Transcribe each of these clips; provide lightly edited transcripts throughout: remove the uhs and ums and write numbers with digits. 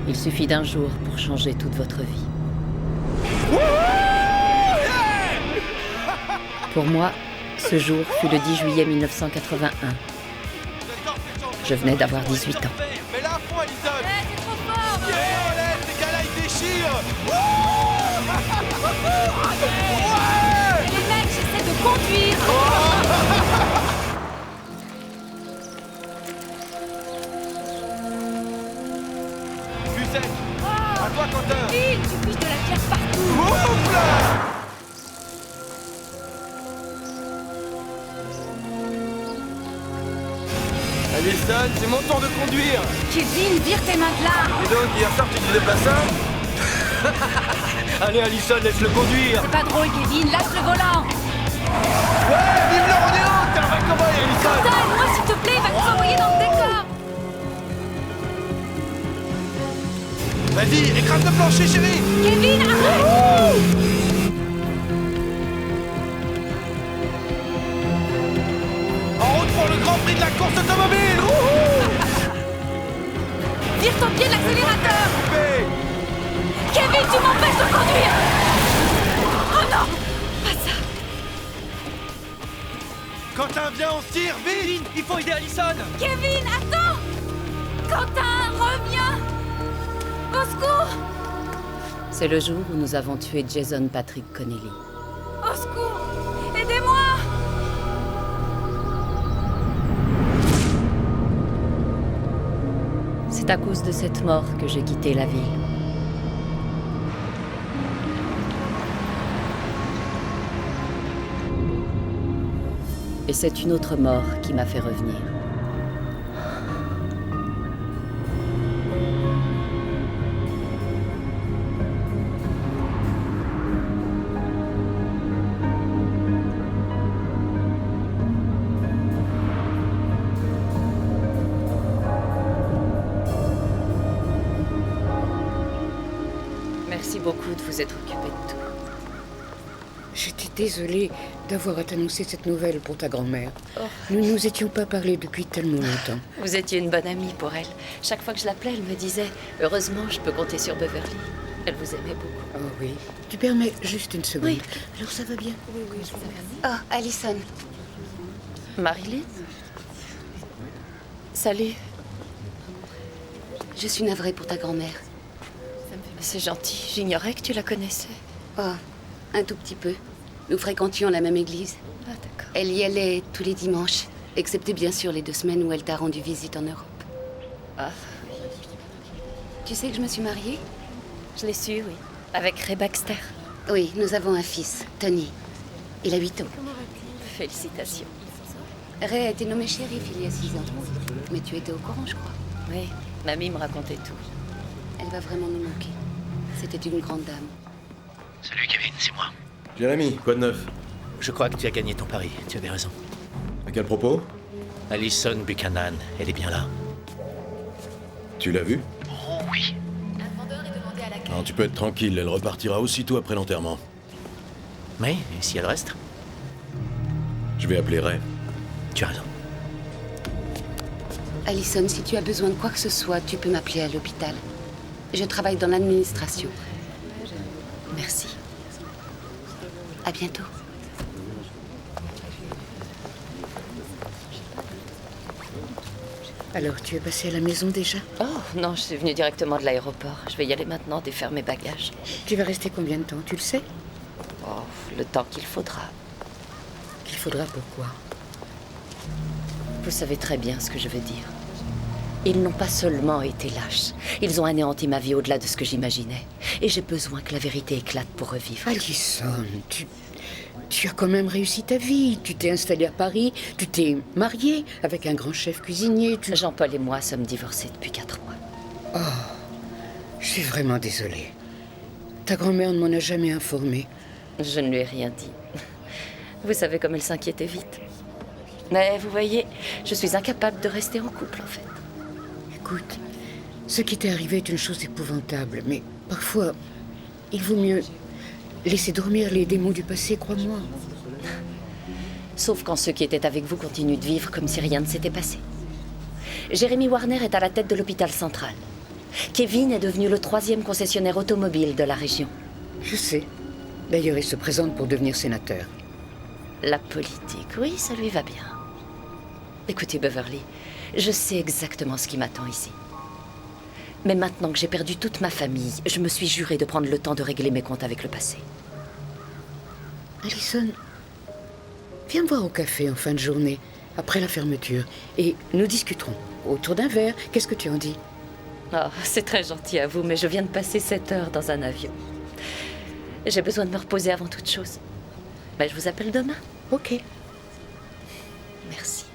Il suffit d'un jour pour changer toute votre vie. Pour moi, ce jour fut le 10 juillet 1981. Je venais d'avoir 18 ans. Mais là, à fond, Allison! C'est trop fort! Yeah, ces gars-là, ils déchirent! Les mecs, j'essaie de conduire! Fusette! À toi, Quentin! Vite, tu piches de la pierre partout! Ouf là! Allison, c'est mon tour de conduire! Kevin, vire tes mains de là! Et donc, hier soir, tu disais pas ça? Allez, Allison, laisse-le conduire! C'est pas drôle, Kevin, lâche le volant! Ouais, vive le rodéo! T'es un vrai cowboy, Allison! Quentin, aide-moi s'il te plaît, il va te renvoyer dans le décor! Vas-y, écrase le plancher, chérie! Kevin, arrête! En route pour le Grand Prix de la course automobile! Wouhou! Vire ton pied de l'accélérateur! Coupé! Kevin, tu m'empêches de conduire! Oh non! Pas ça! Quentin, viens, on se tire, vite! Il faut aider Allison! Kevin, attends! Quentin, reviens! Au secours! C'est le jour où nous avons tué Jason Patrick Connelly. Au secours! Aidez-moi! C'est à cause de cette mort que j'ai quitté la ville. Et c'est une autre mort qui m'a fait revenir. Merci beaucoup de vous être occupé de tout. J'étais désolée d'avoir à t'annoncer cette nouvelle pour ta grand-mère. Nous ne nous étions pas parlé depuis tellement longtemps. Vous étiez une bonne amie pour elle. Chaque fois que je l'appelais, elle me disait « Heureusement, je peux compter sur Beverly ». Elle vous aimait beaucoup. Oh oui. Tu permets juste une seconde? Oui. Alors ça va bien? Oh, Allison. Marilyn? Salut. Je suis navrée pour ta grand-mère. C'est gentil. J'ignorais que tu la connaissais. Oh, un tout petit peu. Nous fréquentions la même église. Ah, d'accord. Elle y allait tous les dimanches, excepté bien sûr les 2 semaines où elle t'a rendu visite en Europe. Ah, Tu sais que je me suis mariée? je l'ai su, oui. Avec Ray Baxter. Oui, nous avons un fils, Tony. Il a 8 ans. Félicitations. Ray a été nommé shérif il y a 6 ans. Mais tu étais au courant, je crois. Oui, mamie me racontait tout. Elle va vraiment nous manquer. C'était une grande dame. Salut Kevin, c'est moi. Jérémy, quoi de neuf? Je crois que tu as gagné ton pari, tu avais raison. À quel propos? Allison Buchanan, elle est bien là. Tu l'as vue? Oh oui. Alors tu peux être tranquille, elle repartira aussitôt après l'enterrement. Mais, et si elle reste? Je vais appeler Ray. Tu as raison. Allison, si tu as besoin de quoi que ce soit, tu peux m'appeler à l'hôpital. Je travaille dans l'administration. Merci. À bientôt. Alors, tu es passé à la maison déjà? Oh, non, je suis venue directement de l'aéroport. Je vais y aller maintenant, défaire mes bagages. Tu vas rester combien de temps? Tu le sais? Oh, le temps qu'il faudra. Qu'il faudra pourquoi? Vous savez très bien ce que je veux dire. Ils n'ont pas seulement été lâches. Ils ont anéanti ma vie au-delà de ce que j'imaginais. Et j'ai besoin que la vérité éclate pour revivre. Allison, tu as quand même réussi ta vie. Tu t'es installée à Paris, tu t'es mariée avec un grand chef cuisinier. Jean-Paul et moi sommes divorcés depuis 4 mois. Je suis vraiment désolée. Ta grand-mère ne m'en a jamais informée. Je ne lui ai rien dit. Vous savez comme elle s'inquiétait vite. Mais vous voyez, je suis incapable de rester en couple, en fait. Écoute, ce qui t'est arrivé est une chose épouvantable, mais parfois, il vaut mieux laisser dormir les démons du passé, crois-moi. Sauf quand ceux qui étaient avec vous continuent de vivre comme si rien ne s'était passé. Jérémy Warner est à la tête de l'hôpital central. Kevin est devenu le 3e concessionnaire automobile de la région. Je sais. D'ailleurs, il se présente pour devenir sénateur. La politique, oui, ça lui va bien. Écoutez, Beverly, je sais exactement ce qui m'attend ici. Mais maintenant que j'ai perdu toute ma famille, je me suis juré de prendre le temps de régler mes comptes avec le passé. Allison, viens me voir au café en fin de journée, après la fermeture, et nous discuterons. Autour d'un verre, qu'est-ce que tu en dis? Oh, c'est très gentil à vous, mais je viens de passer 7 heures dans un avion. J'ai besoin de me reposer avant toute chose. Ben, je vous appelle demain. Ok. Merci.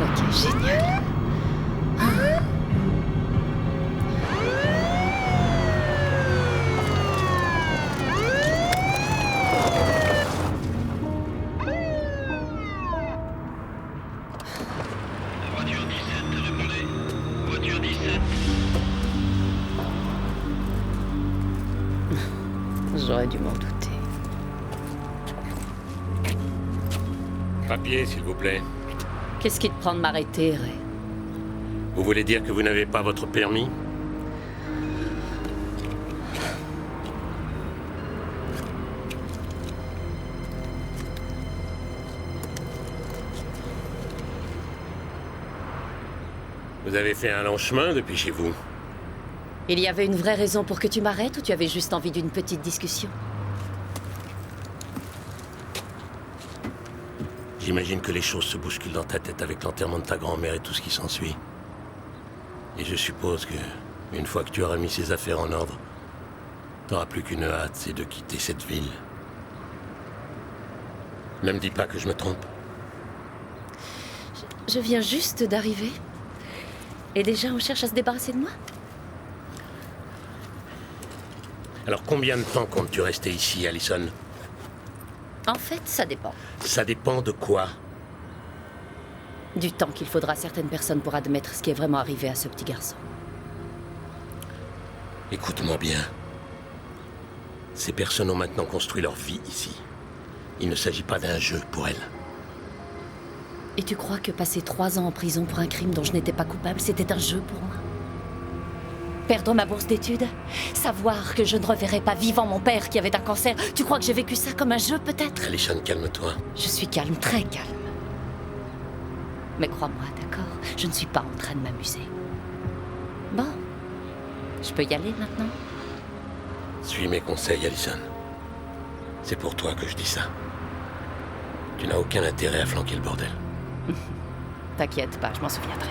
Ok, génial. Voiture 17, répondez. Voiture 17. J'aurais dû m'en douter. Papier, s'il vous plaît. Qu'est-ce qui te prend de m'arrêter, Ray? Vous voulez dire que vous n'avez pas votre permis? Vous avez fait un long chemin depuis chez vous. Il y avait une vraie raison pour que tu m'arrêtes ou tu avais juste envie d'une petite discussion? J'imagine que les choses se bousculent dans ta tête avec l'enterrement de ta grand-mère et tout ce qui s'ensuit. Et je suppose que, une fois que tu auras mis ces affaires en ordre, t'auras plus qu'une hâte, c'est de quitter cette ville. Ne me dis pas que je me trompe. Je viens juste d'arriver. Et déjà, on cherche à se débarrasser de moi? Alors combien de temps comptes-tu rester ici, Allison? En fait, ça dépend. Ça dépend de quoi? Du temps qu'il faudra à certaines personnes pour admettre ce qui est vraiment arrivé à ce petit garçon. Écoute-moi bien. Ces personnes ont maintenant construit leur vie ici. Il ne s'agit pas d'un jeu pour elles. Et tu crois que passer 3 ans en prison pour un crime dont je n'étais pas coupable, c'était un jeu pour moi? Perdre ma bourse d'études? Savoir que je ne reverrai pas vivant mon père qui avait un cancer? Tu crois que j'ai vécu ça comme un jeu, peut-être? Allison, calme-toi. Je suis calme, très calme. Mais crois-moi, d'accord? Je ne suis pas en train de m'amuser. Bon. Je peux y aller maintenant? Suis mes conseils, Allison. C'est pour toi que je dis ça. Tu n'as aucun intérêt à flanquer le bordel. T'inquiète pas, je m'en souviendrai.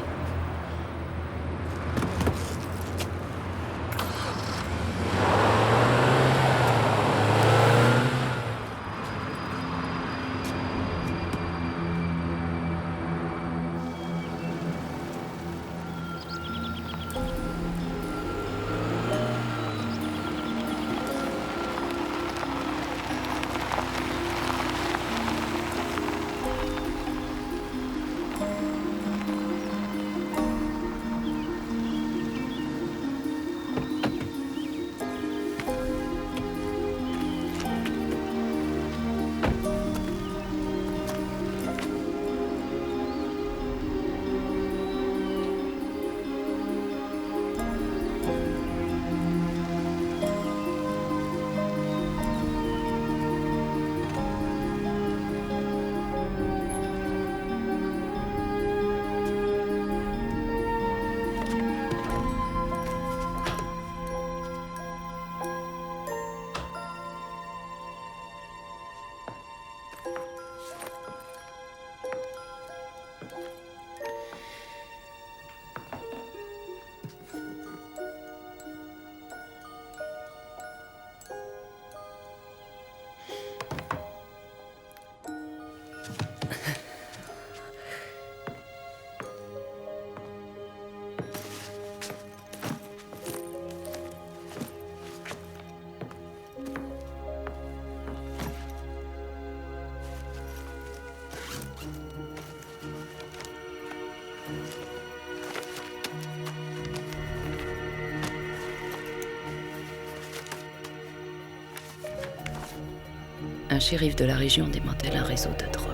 Un shérif de la région démantèle un réseau de drogue.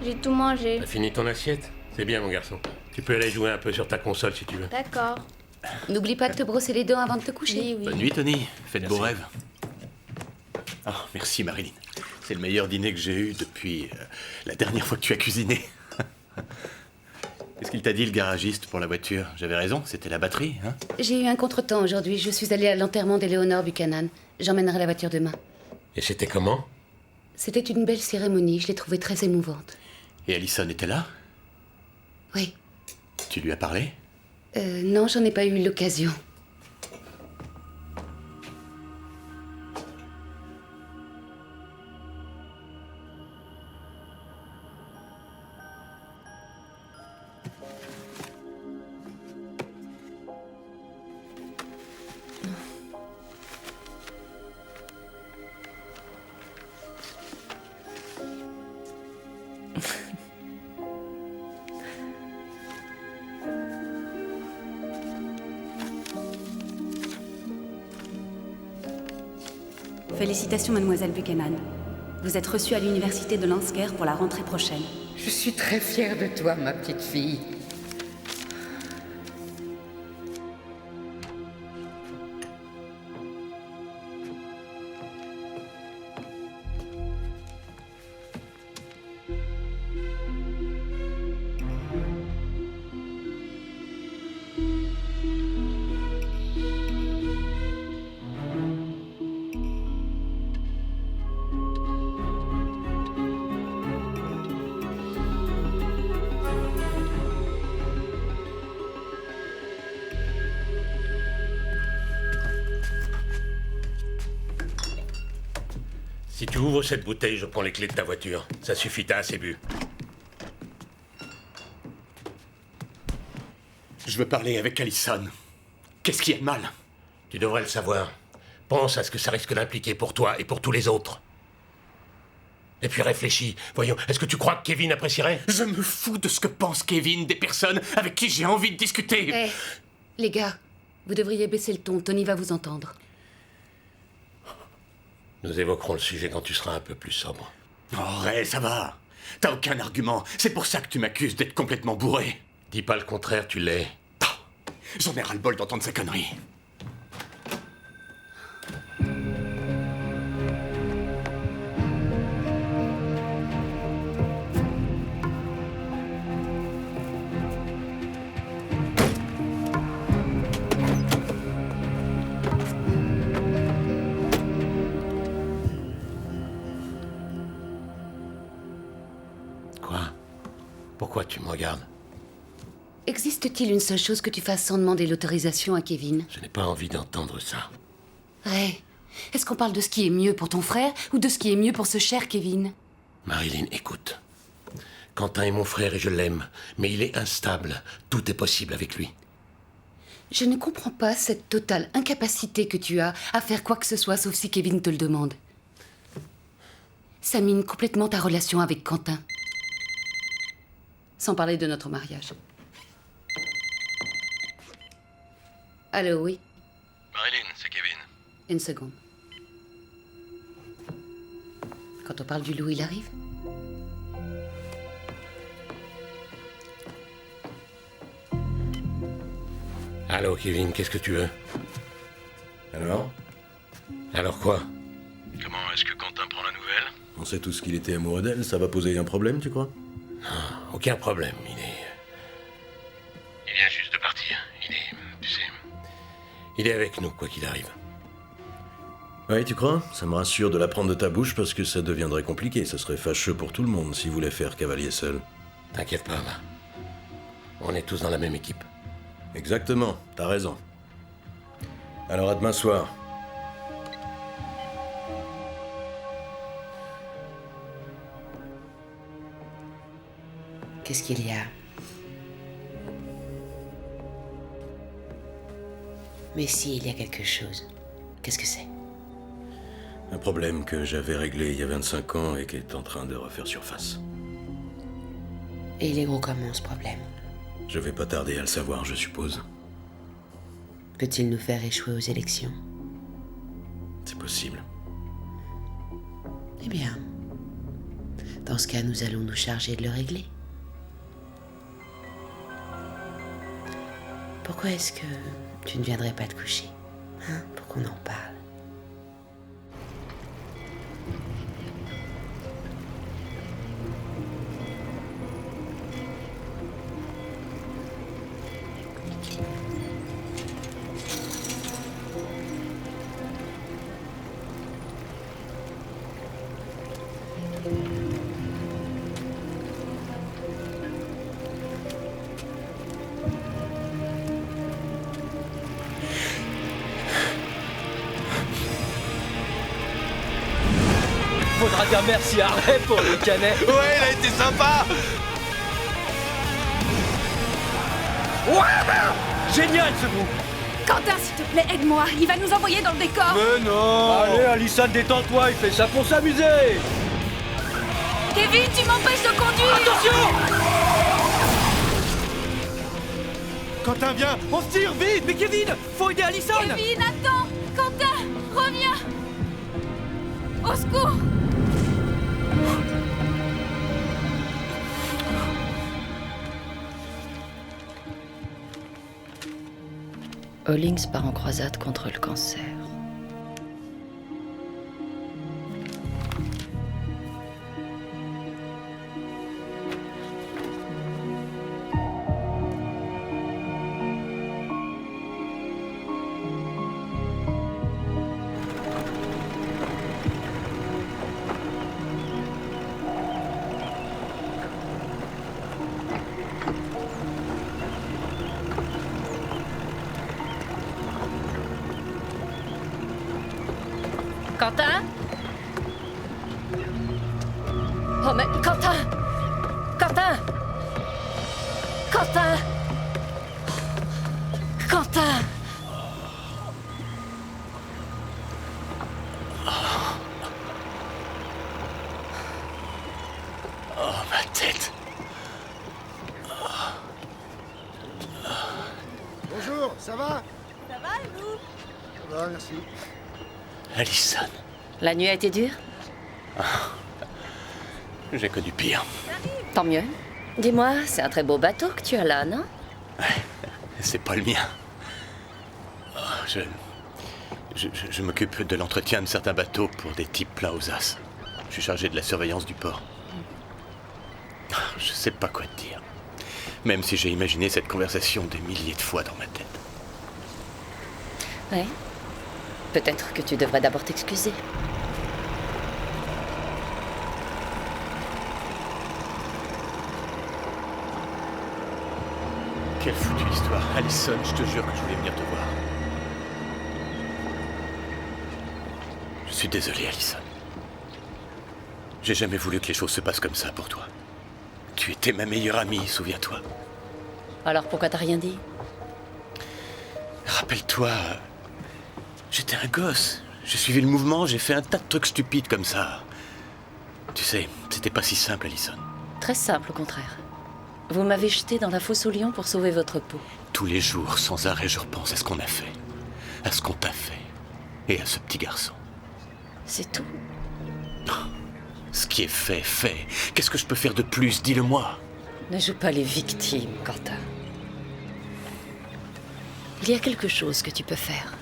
J'ai tout mangé. T'as fini ton assiette? C'est bien, mon garçon. Tu peux aller jouer un peu sur ta console si tu veux. D'accord. N'oublie pas de te brosser les dents avant de te coucher. Oui, oui. Bonne nuit, Tony. Faites de beaux rêves. Oh, merci, Marilyn. C'est le meilleur dîner que j'ai eu depuis la dernière fois que tu as cuisiné. Qu'est-ce qu'il t'a dit, le garagiste, pour la voiture? J'avais raison, c'était la batterie, hein? J'ai eu un contretemps aujourd'hui. Je suis allée à l'enterrement d'Eleanor Buchanan. J'emmènerai la voiture demain. Et c'était comment? C'était une belle cérémonie. Je l'ai trouvée très émouvante. Et Allison était là? Oui. Tu lui as parlé? Non, j'en ai pas eu l'occasion. Félicitations, mademoiselle Buchanan. Vous êtes reçue à l'université de Lansker pour la rentrée prochaine. Je suis très fière de toi, ma petite fille. Si tu ouvres cette bouteille, je prends les clés de ta voiture. Ça suffit, t'as assez bu. Je veux parler avec Allison. Qu'est-ce qui est mal? Tu devrais le savoir. Pense à ce que ça risque d'impliquer pour toi et pour tous les autres. Et puis réfléchis. Voyons, est-ce que tu crois que Kevin apprécierait? Je me fous de ce que pense Kevin des personnes avec qui j'ai envie de discuter. Hé, les gars, vous devriez baisser le ton. Tony va vous entendre. Nous évoquerons le sujet quand tu seras un peu plus sobre. Oh, Ray, ça va. T'as aucun argument. C'est pour ça que tu m'accuses d'être complètement bourré. Dis pas le contraire, tu l'es. Ah, j'en ai ras-le-bol d'entendre ces conneries. Pourquoi tu me regardes? Existe-t-il une seule chose que tu fasses sans demander l'autorisation à Kevin? Je n'ai pas envie d'entendre ça. Ray, est-ce qu'on parle de ce qui est mieux pour ton frère ou de ce qui est mieux pour ce cher Kevin? Marilyn, écoute. Quentin est mon frère et je l'aime, mais il est instable. Tout est possible avec lui. Je ne comprends pas cette totale incapacité que tu as à faire quoi que ce soit sauf si Kevin te le demande. Ça mine complètement ta relation avec Quentin. Sans parler de notre mariage. Allô, oui? Marilyn, c'est Kevin. Une seconde. Quand on parle du loup, il arrive? Allô, Kevin, qu'est-ce que tu veux? Alors? Alors quoi? Comment est-ce que Quentin prend la nouvelle? On sait tous qu'il était amoureux d'elle, ça va poser un problème, tu crois? Non, aucun problème, il vient juste de partir. Tu sais... Il est avec nous, quoi qu'il arrive. Ouais, tu crois? Ça me rassure de l'apprendre de ta bouche parce que ça deviendrait compliqué. Ça serait fâcheux pour tout le monde s'il voulait faire cavalier seul. T'inquiète pas, va. On est tous dans la même équipe. Exactement, t'as raison. Alors à demain soir. Qu'est-ce qu'il y a? Mais si, il y a quelque chose. Qu'est-ce que c'est? Un problème que j'avais réglé il y a 25 ans et qui est en train de refaire surface. Et il est gros comment, ce problème? Je vais pas tarder à le savoir, je suppose. Peut-il nous faire échouer aux élections? C'est possible. Eh bien, dans ce cas, nous allons nous charger de le régler. Pourquoi est-ce que tu ne viendrais pas te coucher, hein, pour qu'on en parle? Faudra dire merci à Ray pour le canet. Ouais, il a été sympa. Ouais, génial ce groupe. Quentin, s'il te plaît, aide-moi. Il va nous envoyer dans le décor. Mais non. Allez, Allison, détends-toi, il fait ça pour s'amuser. Kevin, tu m'empêches de conduire. Attention. Quentin, viens, on se tire vite. Mais Kevin, faut aider Allison. Kevin, attends. Quentin, reviens. Au secours. Hollings part en croisade contre le cancer. Quentin? Oh mais Quentin! Quentin! Quentin! Quentin! Oh, ma tête. Bonjour, ça va? Ça va, et vous? Ça va, merci. Allison. La nuit a été dure? J'ai connu pire. Tant mieux. Dis-moi, c'est un très beau bateau que tu as là, non? C'est pas le mien. Oh, je m'occupe de l'entretien de certains bateaux pour des types pleins aux as. Je suis chargé de la surveillance du port. Je sais pas quoi te dire. Même si j'ai imaginé cette conversation des milliers de fois dans ma tête. Ouais. Peut-être que tu devrais d'abord t'excuser. Quelle foutue histoire. Allison, je te jure que je voulais venir te voir. Je suis désolé, Allison. J'ai jamais voulu que les choses se passent comme ça pour toi. Tu étais ma meilleure amie, souviens-toi. Alors pourquoi t'as rien dit? Rappelle-toi, j'étais un gosse. J'ai suivi le mouvement, j'ai fait un tas de trucs stupides comme ça. Tu sais, c'était pas si simple, Allison. Très simple, au contraire. Vous m'avez jeté dans la fosse aux lions pour sauver votre peau. Tous les jours, sans arrêt, je repense à ce qu'on a fait. À ce qu'on t'a fait. Et à ce petit garçon. C'est tout. Ce qui est fait, fait. Qu'est-ce que je peux faire de plus? Dis-le-moi. Ne joue pas les victimes, Quentin. Il y a quelque chose que tu peux faire.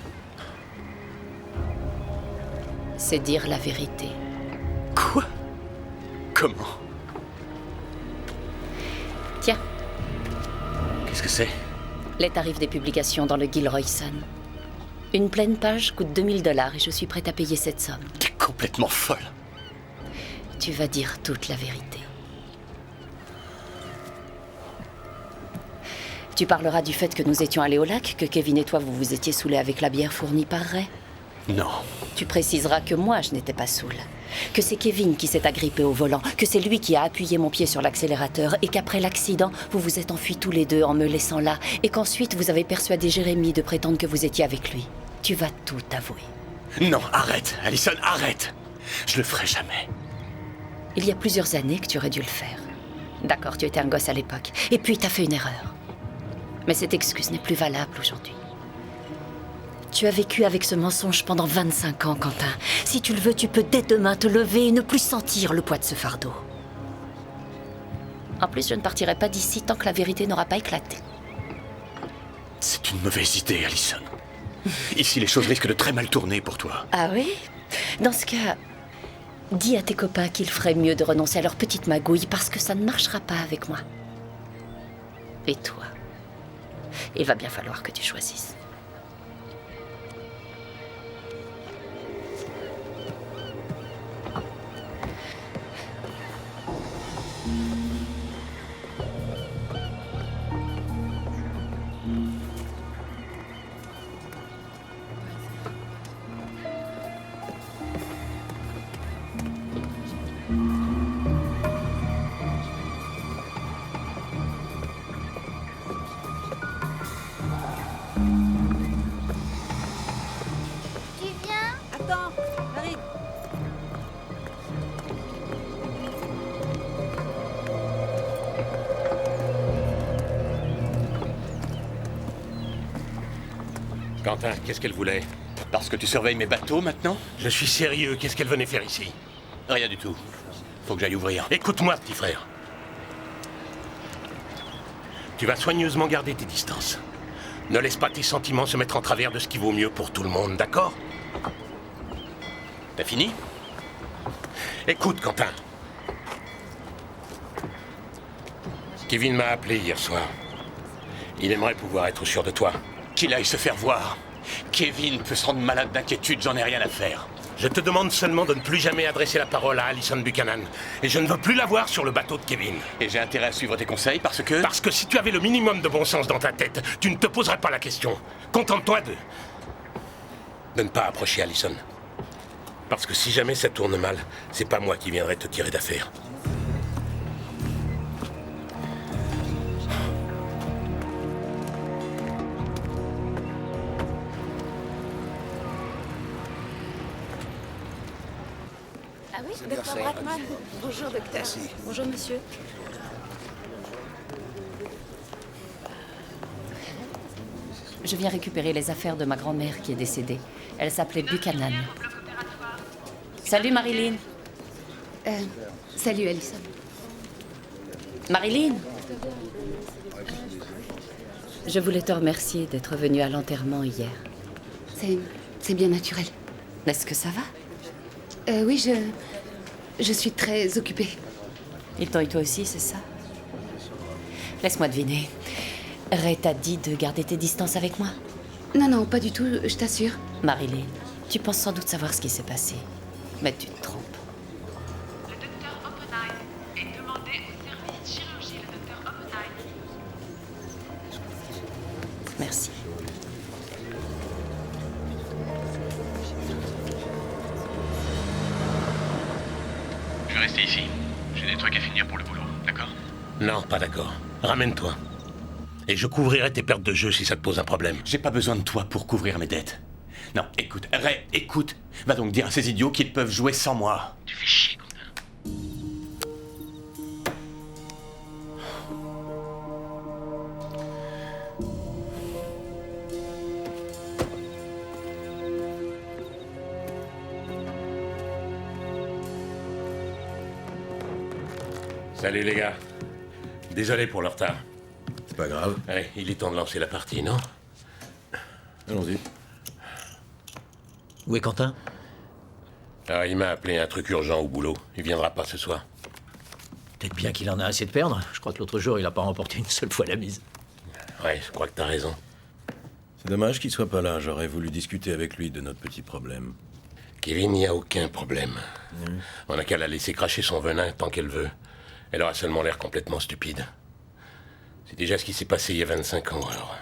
C'est dire la vérité. Quoi? Comment? Tiens. Qu'est-ce que c'est? Les tarifs des publications dans le Gilroy Sun. Une pleine page coûte $2000 et je suis prête à payer cette somme. T'es complètement folle. Tu vas dire toute la vérité. Tu parleras du fait que nous étions allés au lac, que Kevin et toi vous vous étiez saoulés avec la bière fournie par Ray. Non. Tu préciseras que moi je n'étais pas saoule. Que c'est Kevin qui s'est agrippé au volant, que c'est lui qui a appuyé mon pied sur l'accélérateur et qu'après l'accident, vous vous êtes enfuis tous les deux en me laissant là et qu'ensuite vous avez persuadé Jérémy de prétendre que vous étiez avec lui. Tu vas tout avouer. Non, arrête, Allison, arrête. Je le ferai jamais. Il y a plusieurs années que tu aurais dû le faire. D'accord, tu étais un gosse à l'époque. Et puis, t'as fait une erreur. Mais cette excuse n'est plus valable aujourd'hui. Tu as vécu avec ce mensonge pendant 25 ans, Quentin. Si tu le veux, tu peux dès demain te lever et ne plus sentir le poids de ce fardeau. En plus, je ne partirai pas d'ici tant que la vérité n'aura pas éclaté. C'est une mauvaise idée, Allison. Ici, les choses risquent de très mal tourner pour toi. Ah oui? Dans ce cas, dis à tes copains qu'il ferait mieux de renoncer à leur petite magouille parce que ça ne marchera pas avec moi. Et toi? Il va bien falloir que tu choisisses. Quentin, qu'est-ce qu'elle voulait? Parce que tu surveilles mes bateaux maintenant? Je suis sérieux, qu'est-ce qu'elle venait faire ici? Rien du tout. Faut que j'aille ouvrir. Écoute-moi, petit frère. Tu vas soigneusement garder tes distances. Ne laisse pas tes sentiments se mettre en travers de ce qui vaut mieux pour tout le monde, d'accord? T'as fini? Écoute, Quentin. Kevin m'a appelé hier soir. Il aimerait pouvoir être sûr de toi. Qu'il aille se faire voir. Kevin peut se rendre malade d'inquiétude, j'en ai rien à faire. Je te demande seulement de ne plus jamais adresser la parole à Allison Buchanan. Et je ne veux plus la voir sur le bateau de Kevin. Et j'ai intérêt à suivre tes conseils parce que... Parce que si tu avais le minimum de bon sens dans ta tête, tu ne te poserais pas la question. Contente-toi de ne pas approcher Allison. Parce que si jamais ça tourne mal, c'est pas moi qui viendrai te tirer d'affaire. Ah oui, docteur Bratman. Bonjour, docteur. Merci. Bonjour, monsieur. Je viens récupérer les affaires de ma grand-mère qui est décédée. Elle s'appelait Buchanan. Salut, Marilyn. Salut, Allison. Marilyn. Je voulais te remercier d'être venue à l'enterrement hier. C'est bien naturel. Est-ce que ça va? Oui, je suis très occupée. Ils t'ont eu toi aussi, c'est ça? Laisse-moi deviner. Ray t'a dit de garder tes distances avec moi? Non, pas du tout, je t'assure. Marilyn, tu penses sans doute savoir ce qui s'est passé. Mais tu te trompes. Le docteur Oppenheim est demandé au service chirurgie, le docteur Oppenheim. Merci. Je vais rester ici. J'ai des trucs à finir pour le boulot, d'accord? Non, pas d'accord. Ramène-toi. Et je couvrirai tes pertes de jeu si ça te pose un problème. J'ai pas besoin de toi pour couvrir mes dettes. Non, écoute, Ray, écoute. Va donc dire à ces idiots qu'ils peuvent jouer sans moi. Tu fais chier, Quentin. Salut les gars. Désolé pour le retard. C'est pas grave. Ouais, il est temps de lancer la partie, non? Allons-y. Où est Quentin? Ah, il m'a appelé un truc urgent au boulot. Il viendra pas ce soir. Peut-être bien qu'il en a assez de perdre. Je crois que l'autre jour, il a pas remporté une seule fois la mise. Ouais, je crois que t'as raison. C'est dommage qu'il soit pas là. J'aurais voulu discuter avec lui de notre petit problème. Kevin, il n'y a aucun problème. On n'a qu'à la laisser cracher son venin tant qu'elle veut. Elle aura seulement l'air complètement stupide. C'est déjà ce qui s'est passé il y a 25 ans, alors...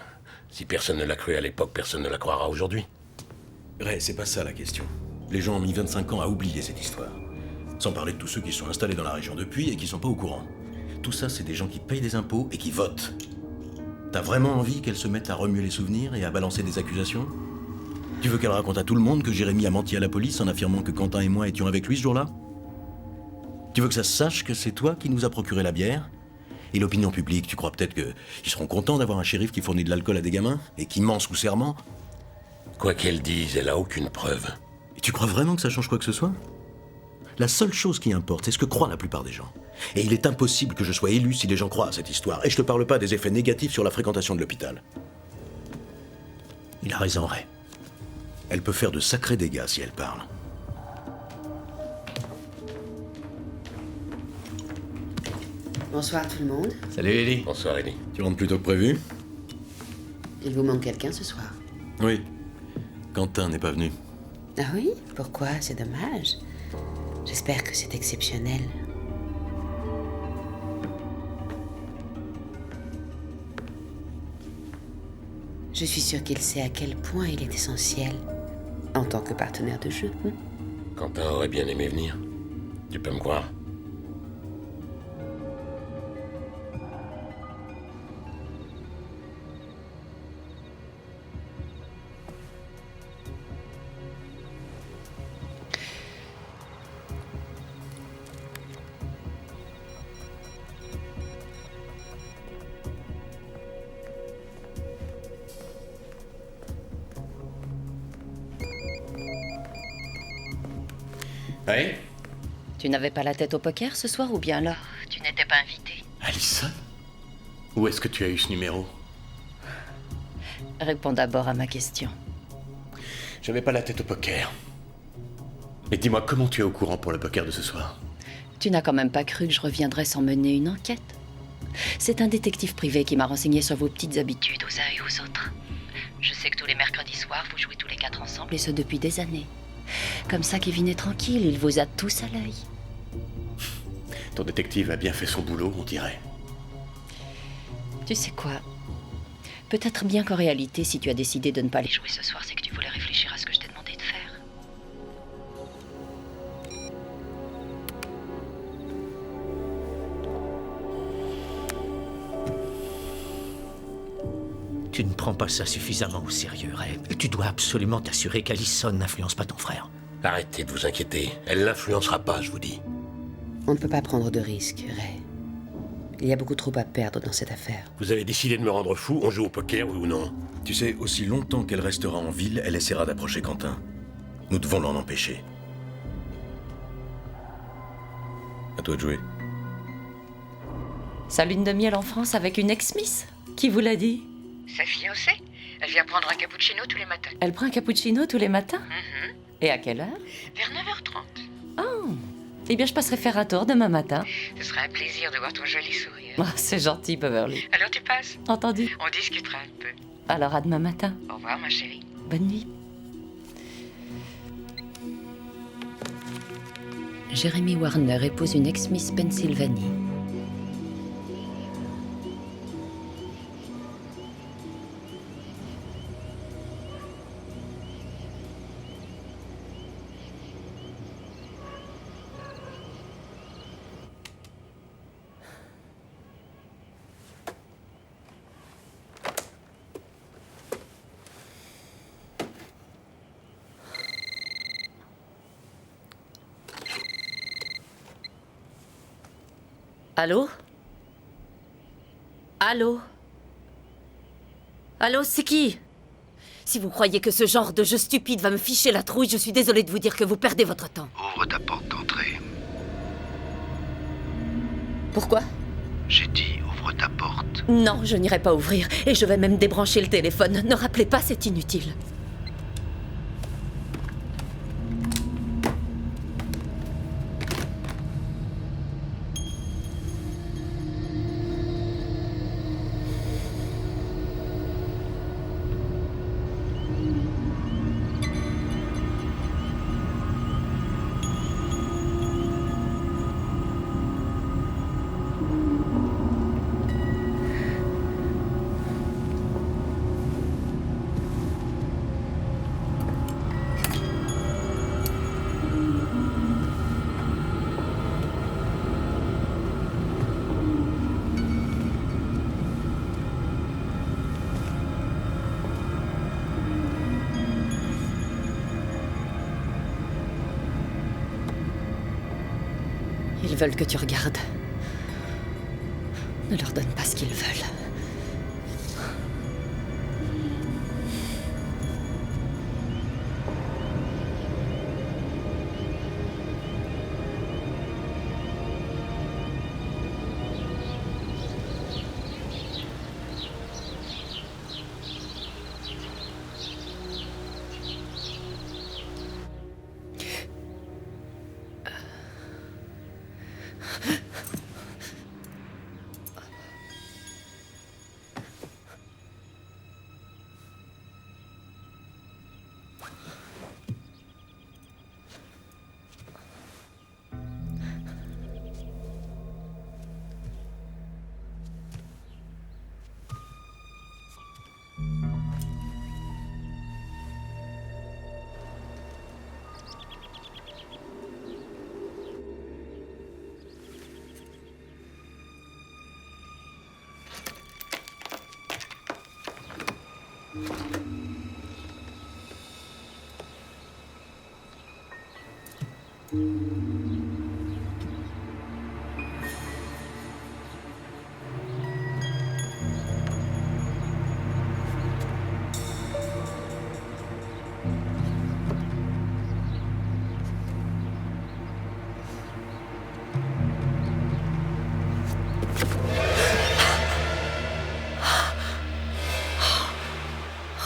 Si personne ne l'a cru à l'époque, personne ne la croira aujourd'hui. Ray, c'est pas ça la question. Les gens ont mis 25 ans à oublier cette histoire. Sans parler de tous ceux qui sont installés dans la région depuis et qui sont pas au courant. Tout ça, c'est des gens qui payent des impôts et qui votent. T'as vraiment envie qu'elles se mettent à remuer les souvenirs et à balancer des accusations? Tu veux qu'elle raconte à tout le monde que Jérémy a menti à la police en affirmant que Quentin et moi étions avec lui ce jour-là? Tu veux que ça se sache que c'est toi qui nous as procuré la bière? Et l'opinion publique, tu crois peut-être qu'ils seront contents d'avoir un shérif qui fournit de l'alcool à des gamins et qui ment sous serment? Quoi qu'elle dise, elle a aucune preuve. Et tu crois vraiment que ça change quoi que ce soit? La seule chose qui importe, c'est ce que croient la plupart des gens. Et il est impossible que je sois élu si les gens croient à cette histoire. Et je te parle pas des effets négatifs sur la fréquentation de l'hôpital. Il a raison, Ray. Elle peut faire de sacrés dégâts si elle parle. Bonsoir tout le monde. Salut, Ellie. Bonsoir, Ellie. Tu rentres plus tôt que prévu? Il vous manque quelqu'un ce soir? Oui. Quentin n'est pas venu. Ah oui? Pourquoi? C'est dommage. J'espère que c'est exceptionnel. Je suis sûre qu'il sait à quel point il est essentiel en tant que partenaire de jeu. Quentin aurait bien aimé venir. Tu peux me croire. Oui? Tu n'avais pas la tête au poker ce soir ou bien là? Tu n'étais pas invité. Allison? Où est-ce que tu as eu ce numéro? Réponds d'abord à ma question. J'avais pas la tête au poker. Et dis-moi, comment tu es au courant pour le poker de ce soir? Tu n'as quand même pas cru que je reviendrais sans mener une enquête? C'est un détective privé qui m'a renseigné sur vos petites habitudes aux uns et aux autres. Je sais que tous les mercredis soirs, vous jouez tous les 4 ensemble, et ce depuis des années. Comme ça, Kevin est tranquille, il vous a tous à l'œil. Ton détective a bien fait son boulot, on dirait. Tu sais quoi? Peut-être bien qu'en réalité, si tu as décidé de ne pas aller jouer ce soir, c'est que tu voulais réfléchir à ce que je t'ai demandé de faire. Tu ne prends pas ça suffisamment au sérieux, Ray. Tu dois absolument t'assurer qu'Allison n'influence pas ton frère. Arrêtez de vous inquiéter. Elle l'influencera pas, je vous dis. On ne peut pas prendre de risques, Ray. Il y a beaucoup trop à perdre dans cette affaire. Vous avez décidé de me rendre fou. On joue au poker, oui ou non? Tu sais, aussi longtemps qu'elle restera en ville, elle essaiera d'approcher Quentin. Nous devons l'en empêcher. À toi de jouer. Sa lune de miel en France avec une ex-Miss? Qui vous l'a dit? Sa fiancée. Elle vient prendre un cappuccino tous les matins. Elle prend un cappuccino tous les matins? Et à quelle heure? Vers 9h30. Oh. Eh bien, je passerai faire un tour demain matin. Ce sera un plaisir de voir ton joli sourire. Oh, c'est gentil, Beverly. Alors tu passes? Entendu. On discutera un peu. Alors, à demain matin. Au revoir, ma chérie. Bonne nuit. Jeremy Warner épouse une ex-Miss Pennsylvanie. Allô? Allô? Allô, c'est qui? Si vous croyez que ce genre de jeu stupide va me ficher la trouille, je suis désolée de vous dire que vous perdez votre temps. Ouvre ta porte d'entrée. Pourquoi? J'ai dit ouvre ta porte. Non, je n'irai pas ouvrir. Et je vais même débrancher le téléphone. Ne rappelez pas, c'est inutile. Ils veulent que tu regardes. Ne leur donne pas ce qu'ils veulent.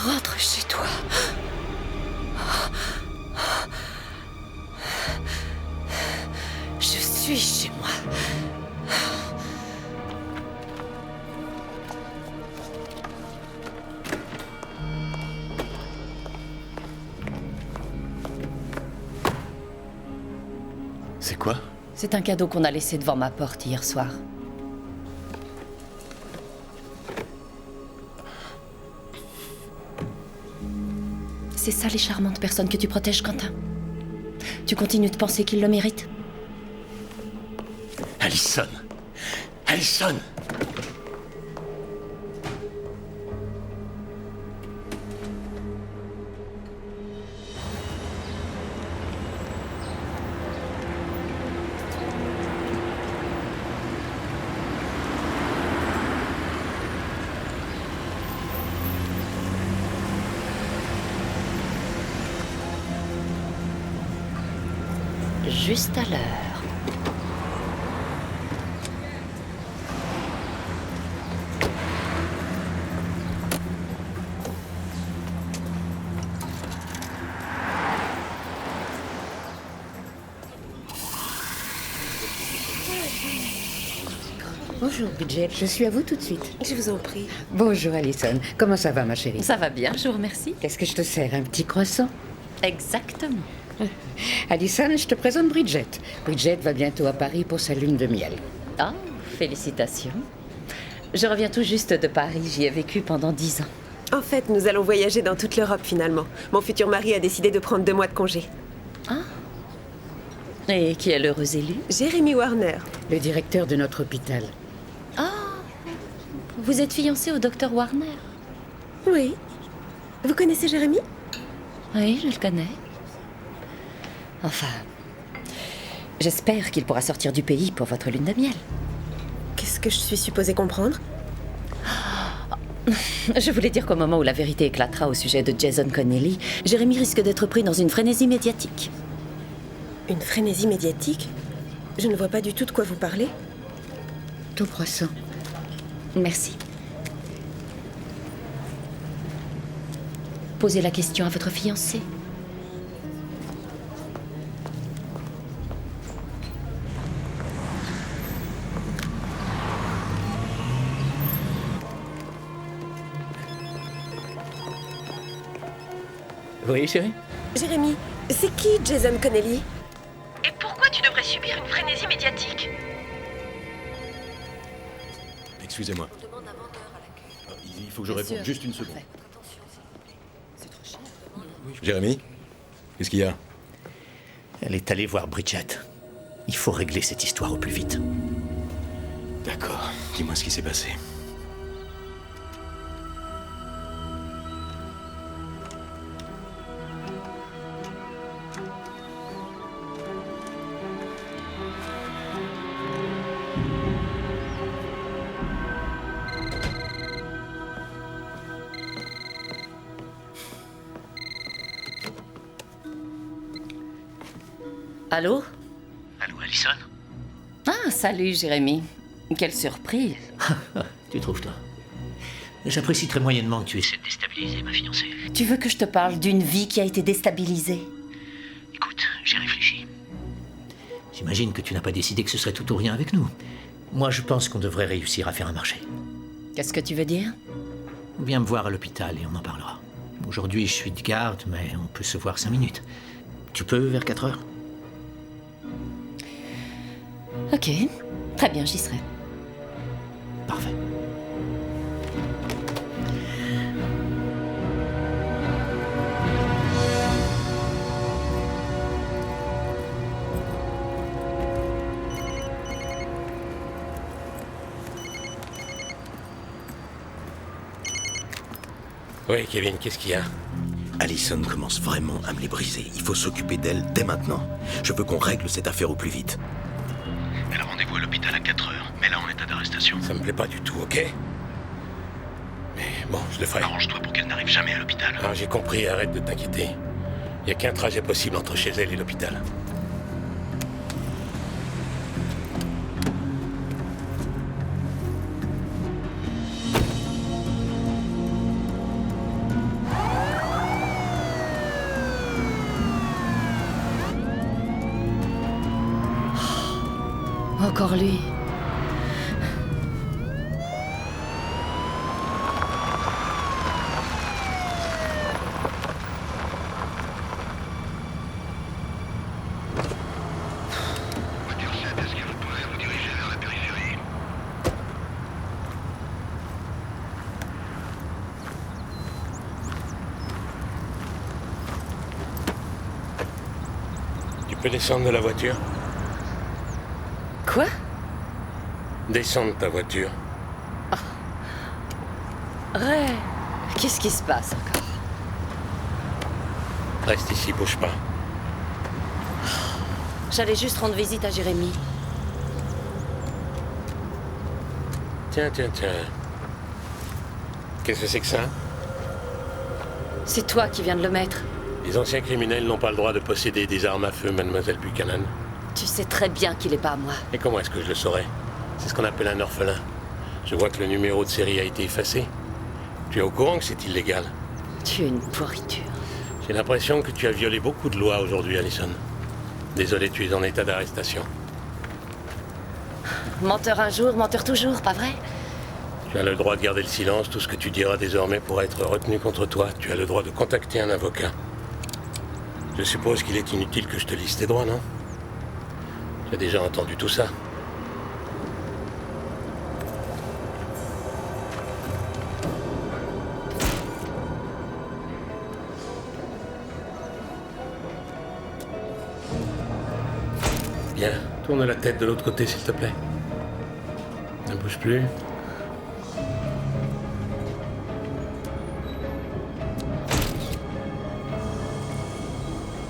Rentre chez toi. Je suis chez moi. C'est quoi? C'est un cadeau qu'on a laissé devant ma porte hier soir. C'est ça les charmantes personnes que tu protèges, Quentin. Tu continues de penser qu'ils le méritent? Allison! Allison! Juste à l'heure. Bonjour, Bridget. Je suis à vous tout de suite. Je vous en prie. Bonjour, Allison. Comment ça va, ma chérie? Ça va bien, je vous remercie. Qu'est-ce que je te sers? Un petit croissant? Exactement. Allison, je te présente Bridget. Bridget va bientôt à Paris pour sa lune de miel. Ah, félicitations. Je reviens tout juste de Paris. J'y ai vécu pendant 10 ans. En fait, nous allons voyager dans toute l'Europe finalement. Mon futur mari a décidé de prendre 2 mois de congé. Ah. Et qui est l'heureux élu? Jeremy Warner. Le directeur de notre hôpital. Ah. Vous êtes fiancée au docteur Warner? Oui. Vous connaissez Jeremy? Oui, je le connais. Enfin, j'espère qu'il pourra sortir du pays pour votre lune de miel. Qu'est-ce que je suis supposée comprendre? Je voulais dire qu'au moment où la vérité éclatera au sujet de Jason Connelly, Jeremy risque d'être pris dans une frénésie médiatique. Une frénésie médiatique? Je ne vois pas du tout de quoi vous parlez. Ton croissant. Merci. Posez la question à votre fiancé. Oui, chérie? Jérémy, c'est qui Jason Connelly? Et pourquoi tu devrais subir une frénésie médiatique? Excusez-moi. Il faut que je réponde. Juste une seconde. Jérémy, qu'est-ce qu'il y a? Elle est allée voir Bridget. Il faut régler cette histoire au plus vite. D'accord. Dis-moi ce qui s'est passé. Allô? Allô, Allison? Ah, salut, Jérémy. Quelle surprise. Tu trouves, toi? J'apprécie très moyennement que tu essaies de déstabiliser ma fiancée. Tu veux que je te parle d'une vie qui a été déstabilisée? Écoute, j'ai réfléchi. J'imagine que tu n'as pas décidé que ce serait tout ou rien avec nous. Moi, je pense qu'on devrait réussir à faire un marché. Qu'est-ce que tu veux dire? Viens me voir à l'hôpital et on en parlera. Aujourd'hui, je suis de garde, mais on peut se voir 5 minutes. Tu peux vers 4 heures? Ok, très bien, j'y serai. Parfait. Oui, Kevin, qu'est-ce qu'il y a? Allison commence vraiment à me les briser. Il faut s'occuper d'elle dès maintenant. Je veux qu'on règle cette affaire au plus vite. Elle a rendez-vous à l'hôpital à 4 heures, mais là en état d'arrestation. Ça me plaît pas du tout, ok? Mais bon, je le ferai. Arrange-toi pour qu'elle n'arrive jamais à l'hôpital. Ah, j'ai compris, arrête de t'inquiéter. Il n'y a qu'un trajet possible entre chez elle et l'hôpital. Encore lui. Voiture 7, est-ce que vous pourrez vous diriger vers la périphérie? Tu peux descendre de la voiture? Quoi? Descends de ta voiture. Ray, qu'est-ce qui se passe encore? Reste ici, bouge pas. J'allais juste rendre visite à Jérémy. Tiens. Qu'est-ce que c'est que ça? C'est toi qui viens de le mettre. Les anciens criminels n'ont pas le droit de posséder des armes à feu, mademoiselle Buchanan. Tu sais très bien qu'il est pas à moi. Et comment est-ce que je le saurais? C'est ce qu'on appelle un orphelin. Je vois que le numéro de série a été effacé. Tu es au courant que c'est illégal? Tu es une pourriture. J'ai l'impression que tu as violé beaucoup de lois aujourd'hui, Allison. Désolé, tu es en état d'arrestation. Menteur un jour, menteur toujours, pas vrai? Tu as le droit de garder le silence. Tout ce que tu diras désormais pourra être retenu contre toi. Tu as le droit de contacter un avocat. Je suppose qu'il est inutile que je te lise tes droits, non? Tu as déjà entendu tout ça? Bien, tourne la tête de l'autre côté, s'il te plaît. Ne bouge plus.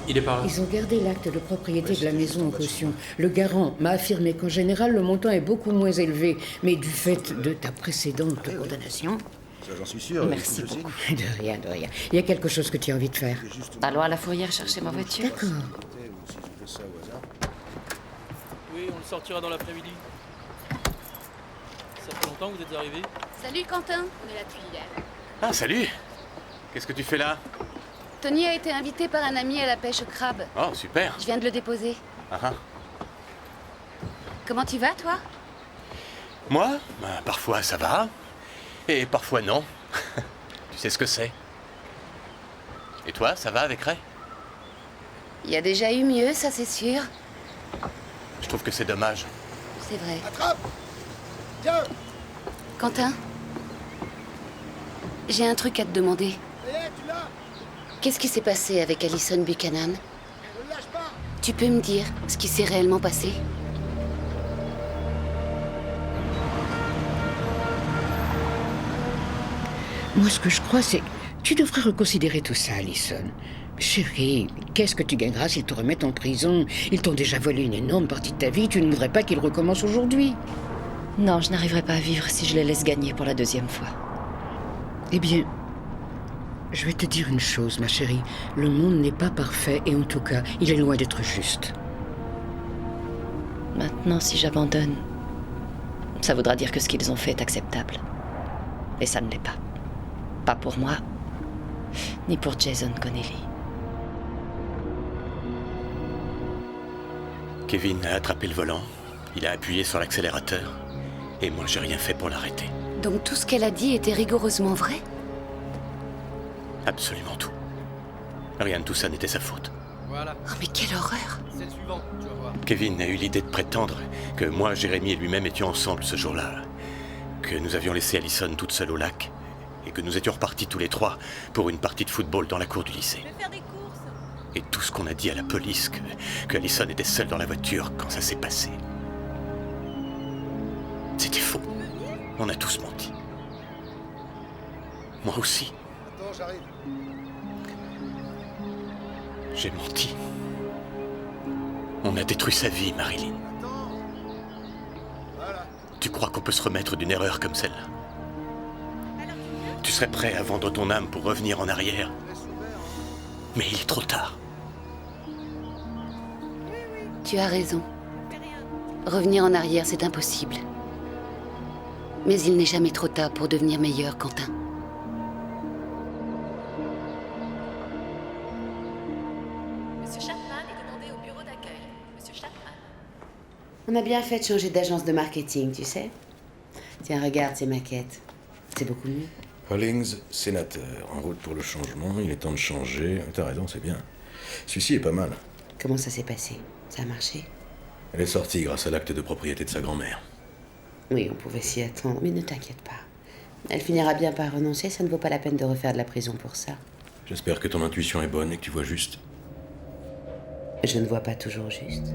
Il est par là. Ils ont gardé l'acte de propriété de la maison en caution. Le garant m'a affirmé qu'en général, le montant est beaucoup moins élevé. Mais du fait de ta précédente condamnation... Ça, j'en suis sûr. Merci beaucoup. De rien. Il y a quelque chose que tu as envie de faire. Allons à la fourrière chercher ma voiture. D'accord. Oui, on le sortira dans l'après-midi. Ça fait longtemps que vous êtes arrivés? Salut Quentin, on est là depuis hier. Ah, salut! Qu'est-ce que tu fais là? Tony a été invité par un ami à la pêche au crabe. Oh, super! Je viens de le déposer. Ah. Comment tu vas, toi? Moi? Parfois ça va. Et parfois non. Tu sais ce que c'est? Et toi, ça va avec Ray? Il y a déjà eu mieux, ça c'est sûr. Je trouve que c'est dommage. C'est vrai. Attrape! Tiens! Quentin, j'ai un truc à te demander. Ça y est, tu l'as! Qu'est-ce qui s'est passé avec Allison Buchanan? Ne le lâche pas! Tu peux me dire ce qui s'est réellement passé? Moi, ce que je crois, c'est... Tu devrais reconsidérer tout ça, Allison. Chérie, qu'est-ce que tu gagneras s'ils te remettent en prison? Ils t'ont déjà volé une énorme partie de ta vie. Tu ne voudrais pas qu'ils recommencent aujourd'hui? Non, je n'arriverai pas à vivre si je les laisse gagner pour la deuxième fois. Eh bien, je vais te dire une chose, ma chérie. Le monde n'est pas parfait et en tout cas, il est loin d'être juste. Maintenant, si j'abandonne, ça voudra dire que ce qu'ils ont fait est acceptable. Et ça ne l'est pas. Pas pour moi, ni pour Jason Connelly. Kevin a attrapé le volant, il a appuyé sur l'accélérateur, et moi j'ai rien fait pour l'arrêter. Donc tout ce qu'elle a dit était rigoureusement vrai? Absolument tout. Rien de tout ça n'était sa faute. Voilà. Oh mais quelle horreur! C'est le suivant, tu vas voir. Kevin a eu l'idée de prétendre que moi, Jérémy et lui-même étions ensemble ce jour-là. Que nous avions laissé Allison toute seule au lac, et que nous étions repartis tous les trois pour une partie de football dans la cour du lycée. Je vais faire des courses. Et tout ce qu'on a dit à la police, que Allison était seule dans la voiture quand ça s'est passé. C'était faux. On a tous menti. Moi aussi. Attends, j'arrive. J'ai menti. On a détruit sa vie, Marilyn. Voilà. Tu crois qu'on peut se remettre d'une erreur comme celle-là? Tu serais prêt à vendre ton âme pour revenir en arrière? Mais il est trop tard. Tu as raison. Revenir en arrière, c'est impossible. Mais il n'est jamais trop tard pour devenir meilleur, Quentin. Monsieur Chapman est demandé au bureau d'accueil. Monsieur Chapman. On a bien fait de changer d'agence de marketing, tu sais. Tiens, regarde ces maquettes. C'est beaucoup mieux. Hollings, sénateur, en route pour le changement, il est temps de changer. T'as raison, c'est bien. Celui-ci est pas mal. Comment ça s'est passé? Ça a marché? Elle est sortie grâce à l'acte de propriété de sa grand-mère. Oui, on pouvait s'y attendre, mais ne t'inquiète pas. Elle finira bien par renoncer, ça ne vaut pas la peine de refaire de la prison pour ça. J'espère que ton intuition est bonne et que tu vois juste. Je ne vois pas toujours juste.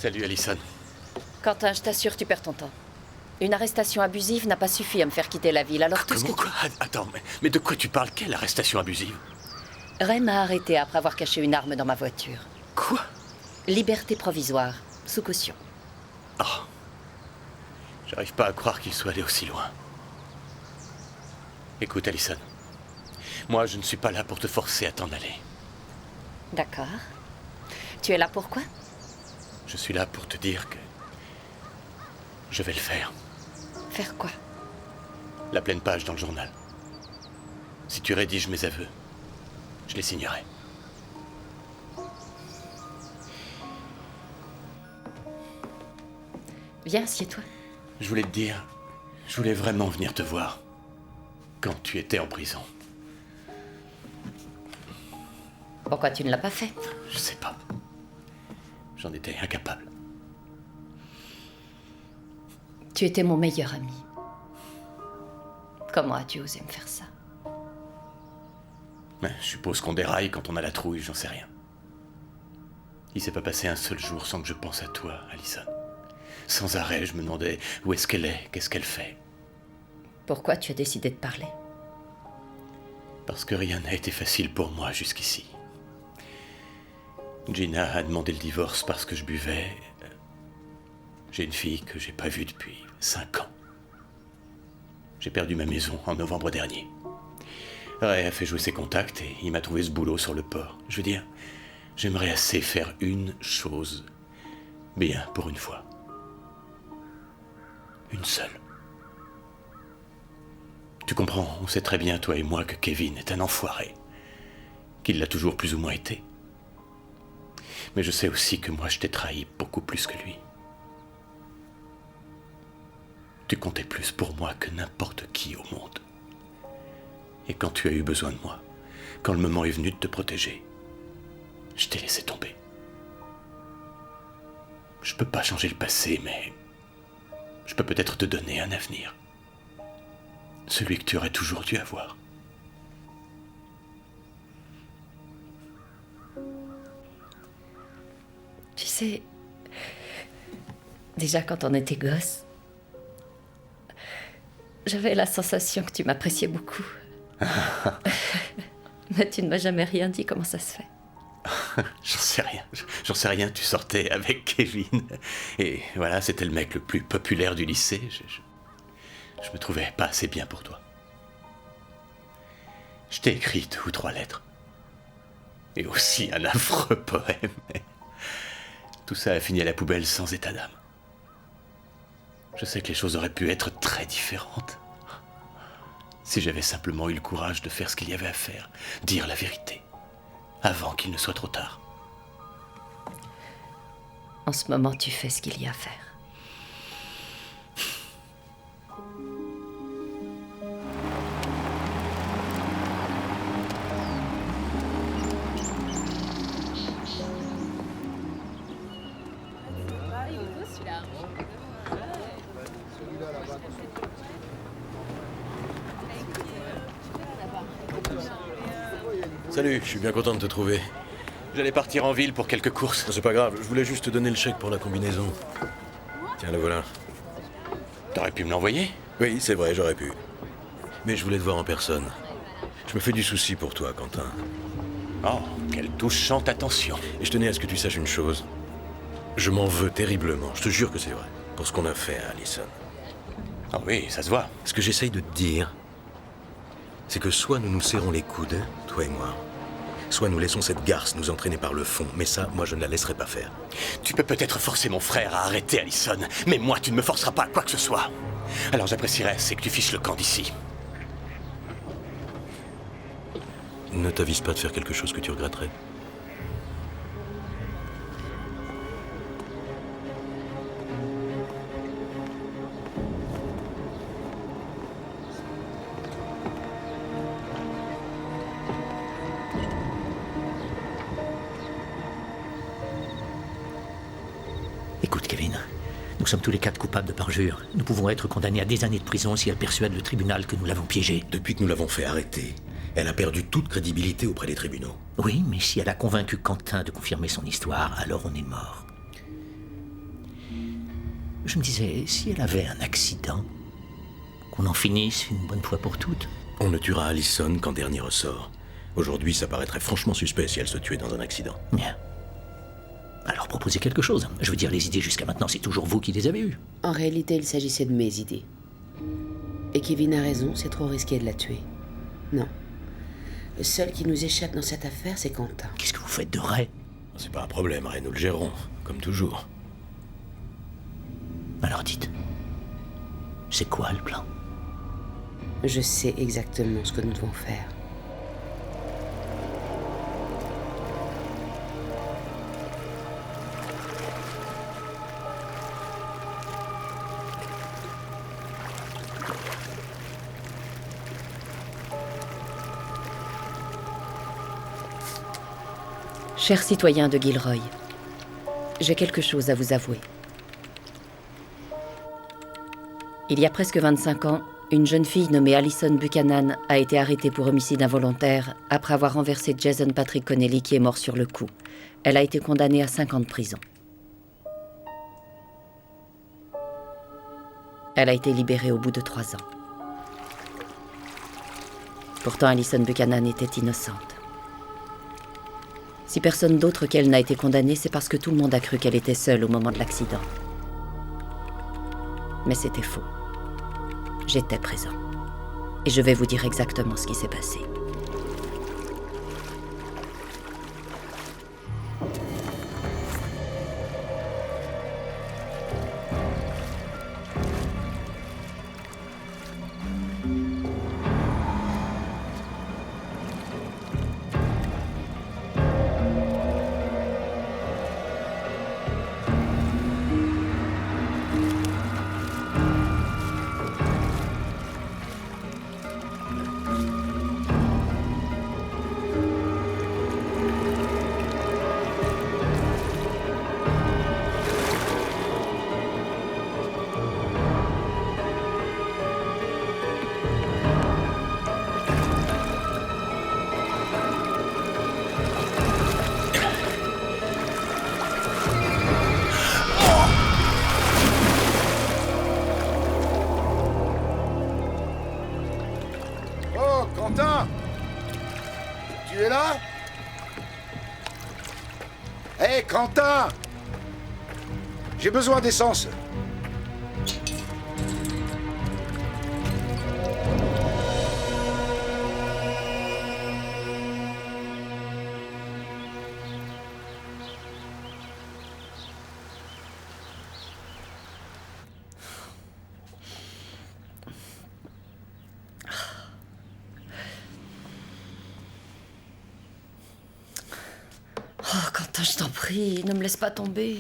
Salut, Allison. Quentin, je t'assure, tu perds ton temps. Une arrestation abusive n'a pas suffi à me faire quitter la ville, alors tout ce que Comment, quoi? Attends, mais de quoi tu parles? Quelle arrestation abusive? Ray m'a arrêté après avoir caché une arme dans ma voiture. Quoi? Liberté provisoire, sous caution. Oh. J'arrive pas à croire qu'il soit allé aussi loin. Écoute, Allison. Moi, je ne suis pas là pour te forcer à t'en aller. D'accord. Tu es là pourquoi? Je suis là pour te dire que je vais le faire. Faire quoi? La pleine page dans le journal. Si tu rédiges mes aveux, je les signerai. Viens, assieds-toi. Je voulais te dire, je voulais vraiment venir te voir quand tu étais en prison. Pourquoi tu ne l'as pas fait? Je sais pas. J'en étais incapable. Tu étais mon meilleur ami. Comment as-tu osé me faire ça? Mais je suppose qu'on déraille quand on a la trouille, j'en sais rien. Il s'est pas passé un seul jour sans que je pense à toi, Allison. Sans arrêt, je me demandais où est-ce qu'elle est, qu'est-ce qu'elle fait. Pourquoi tu as décidé de parler? Parce que rien n'a été facile pour moi jusqu'ici. Gina a demandé le divorce parce que je buvais. J'ai une fille que j'ai pas vue depuis 5 ans. J'ai perdu ma maison en novembre dernier. Ray a fait jouer ses contacts et il m'a trouvé ce boulot sur le port. Je veux dire, j'aimerais assez faire une chose bien pour une fois. Une seule. Tu comprends, on sait très bien, toi et moi, que Kevin est un enfoiré. Qu'il l'a toujours plus ou moins été. Mais je sais aussi que moi, je t'ai trahi beaucoup plus que lui. Tu comptais plus pour moi que n'importe qui au monde. Et quand tu as eu besoin de moi, quand le moment est venu de te protéger, je t'ai laissé tomber. Je peux pas changer le passé, mais je peux peut-être te donner un avenir. Celui que tu aurais toujours dû avoir. Tu sais, Déjà quand on était gosse, j'avais la sensation que tu m'appréciais beaucoup. Mais tu ne m'as jamais rien dit, comment ça se fait? J'en sais rien, tu sortais avec Kevin. Et voilà, c'était le mec le plus populaire du lycée. Je me trouvais pas assez bien pour toi. Je t'ai écrit 2 ou 3 lettres. Et aussi un affreux poème. Tout ça a fini à la poubelle sans état d'âme. Je sais que les choses auraient pu être très différentes. Si j'avais simplement eu le courage de faire ce qu'il y avait à faire, dire la vérité, avant qu'il ne soit trop tard. En ce moment, tu fais ce qu'il y a à faire. Salut, je suis bien content de te trouver. J'allais partir en ville pour quelques courses. C'est pas grave, je voulais juste te donner le chèque pour la combinaison. Tiens, le voilà. T'aurais pu me l'envoyer? Oui, c'est vrai, j'aurais pu. Mais je voulais te voir en personne. Je me fais du souci pour toi, Quentin. Oh, quelle touchante attention. Et je tenais à ce que tu saches une chose. Je m'en veux terriblement, je te jure que c'est vrai, pour ce qu'on a fait à Allison. Oh oui, ça se voit. Ce que j'essaye de te dire, c'est que soit nous nous serrons les coudes, toi et moi, soit nous laissons cette garce nous entraîner par le fond. Mais ça, moi, je ne la laisserai pas faire. Tu peux peut-être forcer mon frère à arrêter Allison, mais moi, tu ne me forceras pas à quoi que ce soit. Alors j'apprécierais, c'est que tu fiches le camp d'ici. Ne t'avise pas de faire quelque chose que tu regretterais. Écoute, Kevin, nous sommes tous les 4 coupables de parjure. Nous pouvons être condamnés à des années de prison si elle persuade le tribunal que nous l'avons piégée. Depuis que nous l'avons fait arrêter, elle a perdu toute crédibilité auprès des tribunaux. Oui, mais si elle a convaincu Quentin de confirmer son histoire, alors on est mort. Je me disais, si elle avait un accident, qu'on en finisse une bonne fois pour toutes. On ne tuera Allison qu'en dernier ressort. Aujourd'hui, ça paraîtrait franchement suspect si elle se tuait dans un accident. Bien. Alors proposez quelque chose. Je veux dire, les idées jusqu'à maintenant, c'est toujours vous qui les avez eues. En réalité, il s'agissait de mes idées. Et Kevin a raison, c'est trop risqué de la tuer. Non. Le seul qui nous échappe dans cette affaire, c'est Quentin. Qu'est-ce que vous faites de Ray? C'est pas un problème, Ray, nous le gérons, comme toujours. Alors dites, c'est quoi le plan? Je sais exactement ce que nous devons faire. Chers citoyens de Gilroy, j'ai quelque chose à vous avouer. Il y a presque 25 ans, une jeune fille nommée Allison Buchanan a été arrêtée pour homicide involontaire après avoir renversé Jason Patrick Connelly qui est mort sur le coup. Elle a été condamnée à 5 ans de prison. Elle a été libérée au bout de 3 ans. Pourtant, Allison Buchanan était innocente. Si personne d'autre qu'elle n'a été condamnée, c'est parce que tout le monde a cru qu'elle était seule au moment de l'accident. Mais c'était faux. J'étais présent. Et je vais vous dire exactement ce qui s'est passé. Tu es là? Hé, Quentin! J'ai besoin d'essence. Oh, Quentin, je t'en prie, ne me laisse pas tomber.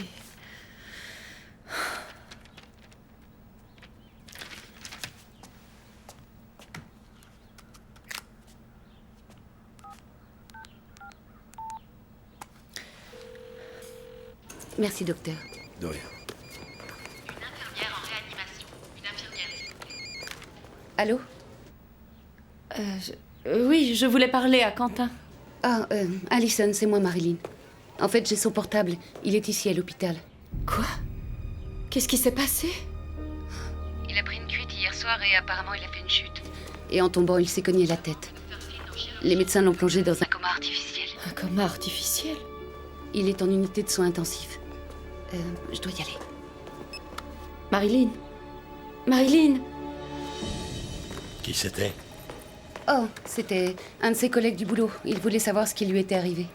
Merci, docteur. De rien. Une infirmière en réanimation. Une infirmière, s'il vous plaît. Allô Oui, je voulais parler à Quentin. Ah, Allison, c'est moi, Marilyn. En fait, j'ai son portable. Il est ici, à l'hôpital. Quoi? Qu'est-ce qui s'est passé? Il a pris une cuite hier soir et apparemment il a fait une chute. Et en tombant, il s'est cogné la tête. Les médecins l'ont plongé dans un coma artificiel. Un coma artificiel? Il est en unité de soins intensifs. Je dois y aller. Marilyn? Marilyn? Qui c'était? Oh, c'était un de ses collègues du boulot. Il voulait savoir ce qui lui était arrivé.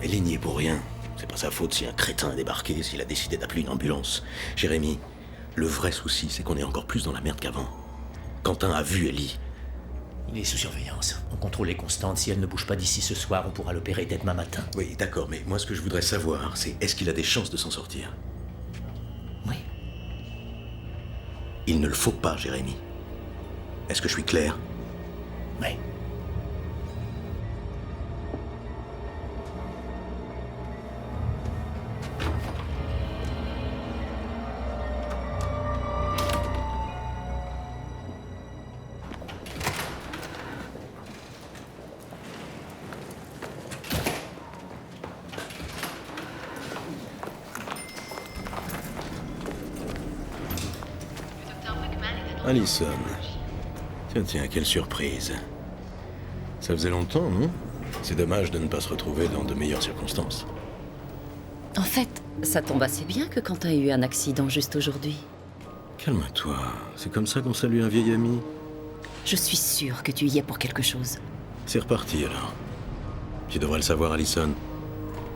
Hélène n'y est pour rien. C'est pas sa faute si un crétin a débarqué, s'il a décidé d'appeler une ambulance. Jérémy, le vrai souci, c'est qu'on est encore plus dans la merde qu'avant. Quentin a vu Ellie. Il est sous surveillance. On contrôle les constantes. Si elle ne bouge pas d'ici ce soir, on pourra l'opérer dès demain matin. Oui, d'accord, mais moi ce que je voudrais savoir, c'est est-ce qu'il a des chances de s'en sortir? Oui. Il ne le faut pas, Jérémy. Est-ce que je suis clair? Oui. Allison. Tiens, quelle surprise. Ça faisait longtemps, non? C'est dommage de ne pas se retrouver dans de meilleures circonstances. En fait, ça tombe assez bien que Quentin ait eu un accident juste aujourd'hui. Calme-toi. C'est comme ça qu'on salue un vieil ami. Je suis sûre que tu y es pour quelque chose. C'est reparti alors. Tu devrais le savoir, Allison.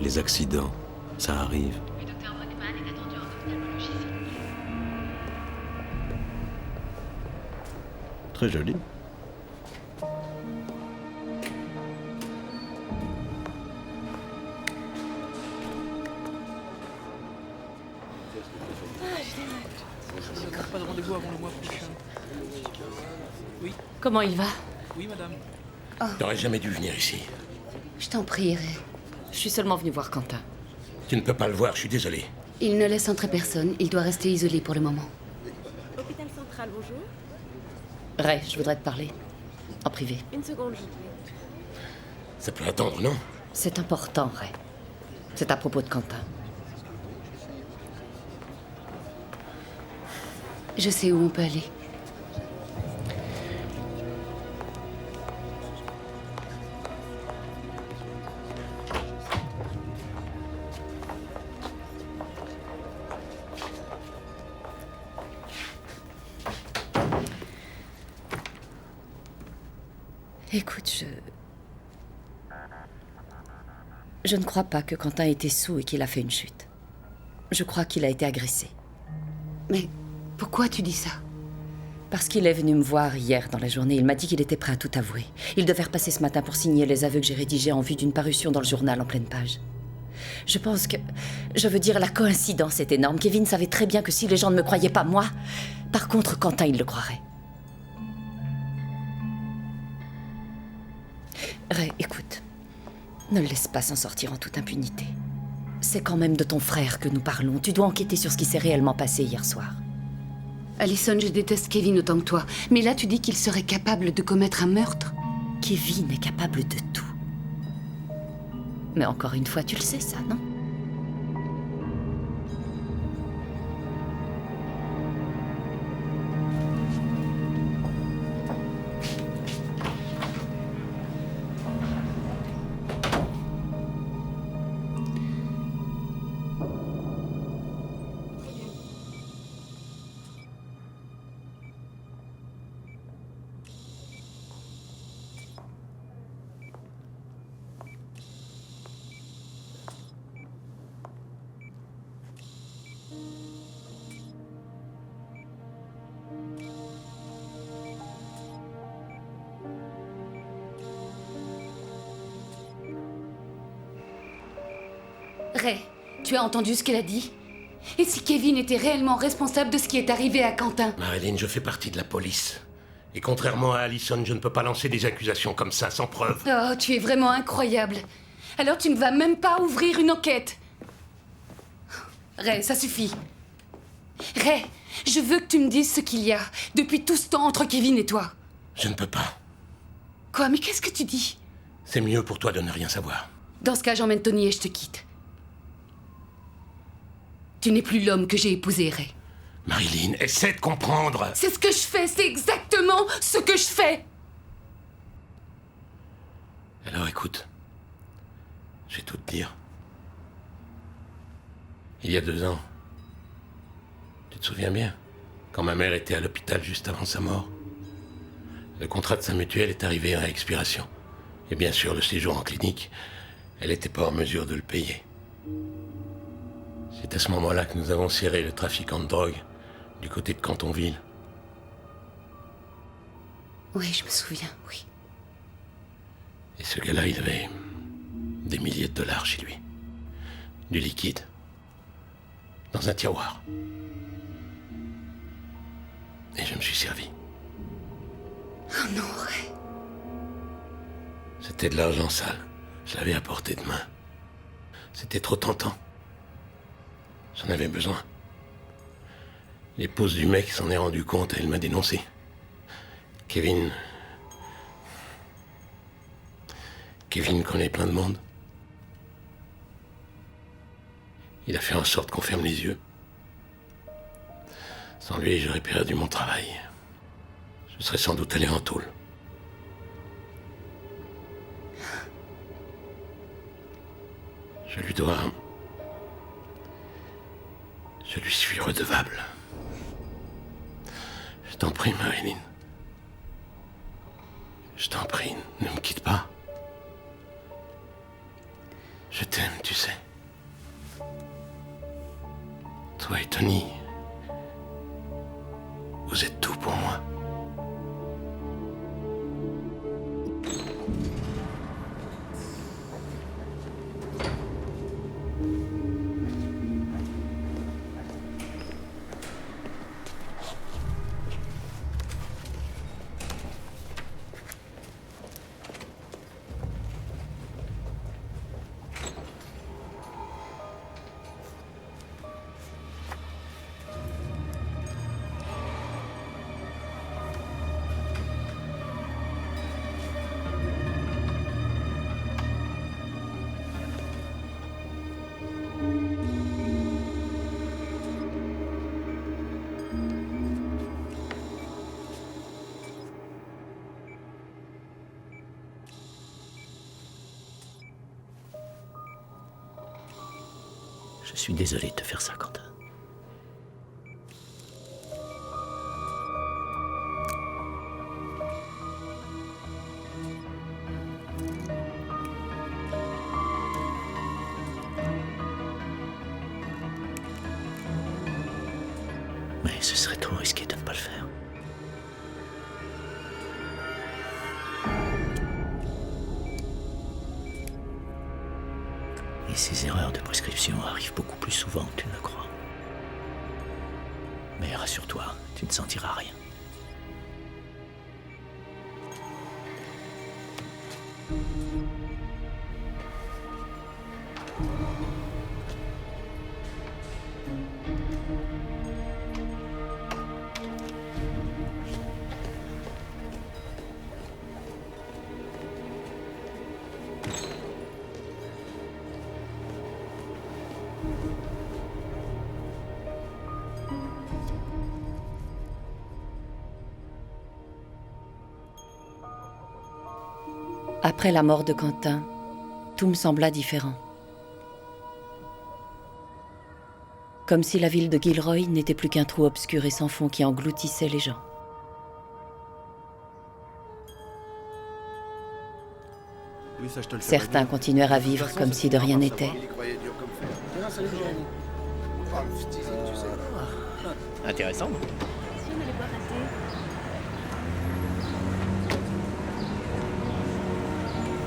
Les accidents, ça arrive. Le docteur Buckman est attendu en ophtalmologie, s'il vous plaît. Très joli. Pas de rendez-vous avant le mois prochain. Oui. Comment il va? Oui, madame. T'aurais jamais dû venir ici. Je t'en prierai. Je suis seulement venue voir Quentin. Tu ne peux pas le voir, je suis désolé. Il ne laisse entrer personne. Il doit rester isolé pour le moment. Hôpital central, bonjour. Ray, je voudrais te parler. En privé. Une seconde, je vous prie. Ça peut attendre, non? C'est important, Ray. C'est à propos de Quentin. Je sais où on peut aller. Écoute, je ne crois pas que Quentin était sous et qu'il a fait une chute. Je crois qu'il a été agressé. Mais pourquoi tu dis ça? Parce qu'il est venu me voir hier dans la journée. Il m'a dit qu'il était prêt à tout avouer. Il devait repasser ce matin pour signer les aveux que j'ai rédigés en vue d'une parution dans le journal en pleine page. Je pense que... Je veux dire, la coïncidence est énorme. Kevin savait très bien que si les gens ne me croyaient pas, moi... Par contre, Quentin, il le croirait. Ray, écoute. Ne le laisse pas s'en sortir en toute impunité. C'est quand même de ton frère que nous parlons. Tu dois enquêter sur ce qui s'est réellement passé hier soir. Allison, je déteste Kevin autant que toi. Mais là, tu dis qu'il serait capable de commettre un meurtre? Kevin est capable de tout. Mais encore une fois, tu le sais, ça, non? Ray, tu as entendu ce qu'elle a dit? Et si Kevin était réellement responsable de ce qui est arrivé à Quentin? Marilyn, je fais partie de la police. Et contrairement à Allison, je ne peux pas lancer des accusations comme ça, sans preuve. Oh, tu es vraiment incroyable. Alors tu ne vas même pas ouvrir une enquête? Ray, ça suffit. Ray, je veux que tu me dises ce qu'il y a depuis tout ce temps entre Kevin et toi. Je ne peux pas. Quoi? Mais qu'est-ce que tu dis? C'est mieux pour toi de ne rien savoir. Dans ce cas, j'emmène Tony et je te quitte. Tu n'es plus l'homme que j'ai épousé, Ray. Marilyn, essaie de comprendre. C'est ce que je fais, c'est exactement ce que je fais. Alors écoute, je vais tout te dire. Il y a 2 ans, tu te souviens bien, quand ma mère était à l'hôpital juste avant sa mort, le contrat de sa mutuelle est arrivé à expiration. Et bien sûr, le séjour en clinique, elle n'était pas en mesure de le payer. C'est à ce moment-là que nous avons serré le trafiquant de drogue du côté de Cantonville. Oui, je me souviens, oui. Et ce gars-là, il avait des milliers de dollars chez lui. Du liquide. Dans un tiroir. Et je me suis servi. Oh non, Ray. C'était de l'argent sale. Je l'avais à portée de main. C'était trop tentant. J'en avais besoin. L'épouse du mec s'en est rendue compte et elle m'a dénoncé. Kevin connaît plein de monde. Il a fait en sorte qu'on ferme les yeux. Sans lui, j'aurais perdu mon travail. Je serais sans doute allé en tôle. Je lui dois... Je lui suis redevable. Je t'en prie, Marilyn. Je t'en prie, ne me quitte pas. Je t'aime, tu sais. Toi et Tony, vous êtes tout pour moi. Je suis désolé de te faire ça, Quentin. Mais ce serait trop risqué de ne pas le faire. Et ces erreurs de prescription arrivent beaucoup plus souvent que tu ne le crois. Mais rassure-toi, tu ne sentiras rien. Après la mort de Quentin, tout me sembla différent. Comme si la ville de Gilroy n'était plus qu'un trou obscur et sans fond qui engloutissait les gens. Oui, ça, je te le fais Certains bien. continuèrent à vivre comme si de rien n'était. Intéressant.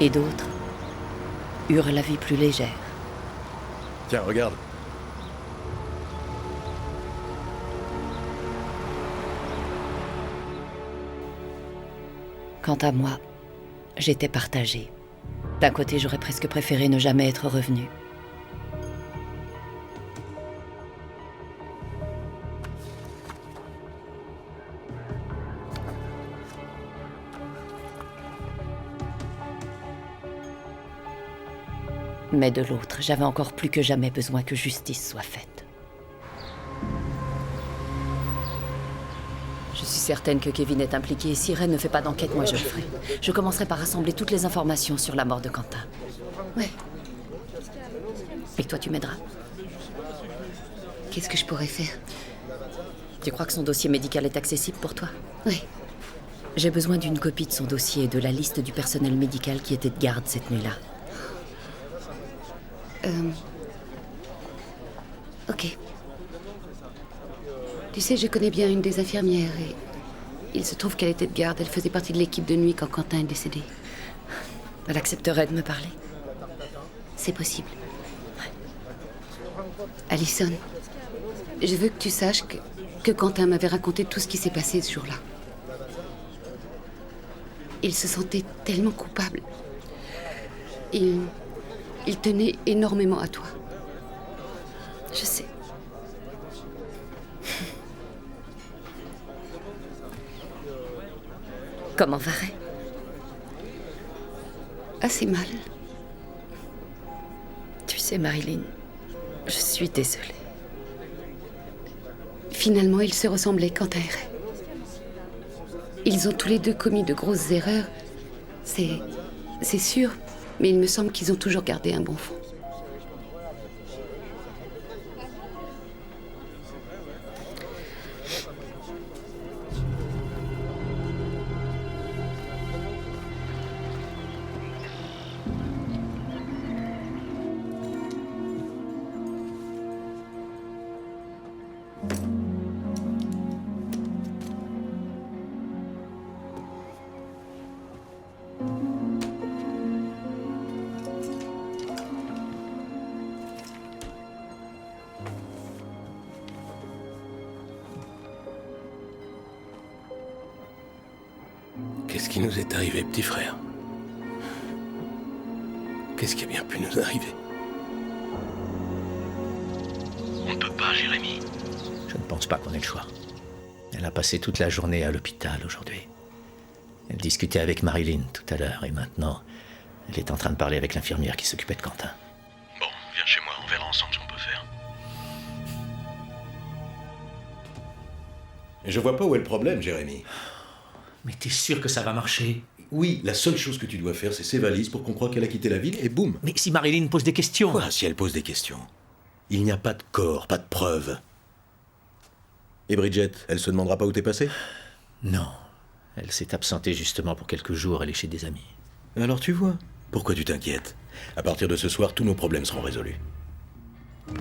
Et d'autres eurent la vie plus légère. Tiens, regarde. Quant à moi, j'étais partagée. D'un côté, j'aurais presque préféré ne jamais être revenue. Mais de l'autre, j'avais encore plus que jamais besoin que justice soit faite. Je suis certaine que Kevin est impliqué et si Ray ne fait pas d'enquête, moi je le ferai. Je commencerai par rassembler toutes les informations sur la mort de Quentin. Ouais. Et toi, tu m'aideras. Qu'est-ce que je pourrais faire? Tu crois que son dossier médical est accessible pour toi? Oui. J'ai besoin d'une copie de son dossier et de la liste du personnel médical qui était de garde cette nuit-là. Ok. Tu sais, je connais bien une des infirmières et il se trouve qu'elle était de garde. Elle faisait partie de l'équipe de nuit quand Quentin est décédé. Elle accepterait de me parler? C'est possible. Allison, je veux que tu saches que Quentin m'avait raconté tout ce qui s'est passé ce jour-là. Il se sentait tellement coupable. Il tenait énormément à toi. Je sais. Comment va Ray? Assez mal. Tu sais, Marilyn, je suis désolée. Finalement, ils se ressemblaient, Quentin et Ray. Ils ont tous les deux commis de grosses erreurs. C'est sûr, mais il me semble qu'ils ont toujours gardé un bon fond. Qu'est-ce qui nous est arrivé, petit frère? Qu'est-ce qui a bien pu nous arriver? On ne peut pas, Jérémy. Je ne pense pas qu'on ait le choix. Elle a passé toute la journée à l'hôpital aujourd'hui. Elle discutait avec Marilyn tout à l'heure et maintenant, elle est en train de parler avec l'infirmière qui s'occupait de Quentin. Bon, viens chez moi, on verra ensemble ce qu'on peut faire. Je vois pas où est le problème, Jérémy. Mais t'es sûr que ça va marcher? Oui, la seule chose que tu dois faire, c'est ses valises pour qu'on croie qu'elle a quitté la ville et boum. Mais si Marilyn pose des questions... Quoi, si elle pose des questions? Il n'y a pas de corps, pas de preuves. Et Bridget, elle se demandera pas où t'es passé? Non. Elle s'est absentée justement pour quelques jours, elle est chez des amis. Alors tu vois, pourquoi tu t'inquiètes? À partir de ce soir, tous nos problèmes seront résolus.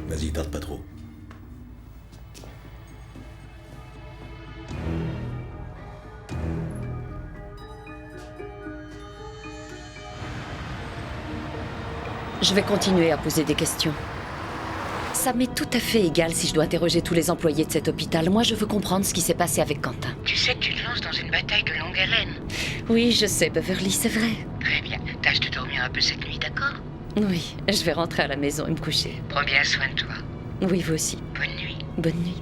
Vas-y, tarde pas trop. Je vais continuer à poser des questions. Ça m'est tout à fait égal si je dois interroger tous les employés de cet hôpital. Moi, je veux comprendre ce qui s'est passé avec Quentin. Tu sais que tu te lances dans une bataille de longue haleine. Oui, je sais, Beverly, c'est vrai. Très bien. Tâche de dormir un peu cette nuit, d'accord? Oui, je vais rentrer à la maison et me coucher. Prends bien soin de toi. Oui, vous aussi. Bonne nuit. Bonne nuit.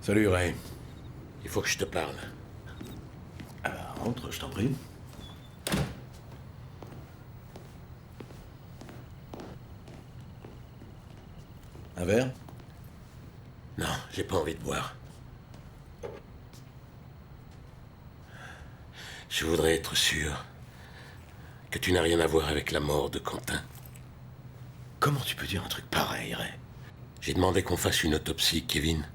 Salut, Ray. Il faut que je te parle. Ah bah, rentre, je t'en prie. Un verre? Non, j'ai pas envie de boire. Je voudrais être sûr que tu n'as rien à voir avec la mort de Quentin. Comment tu peux dire un truc pareil, Ray? J'ai demandé qu'on fasse une autopsie, Kevin.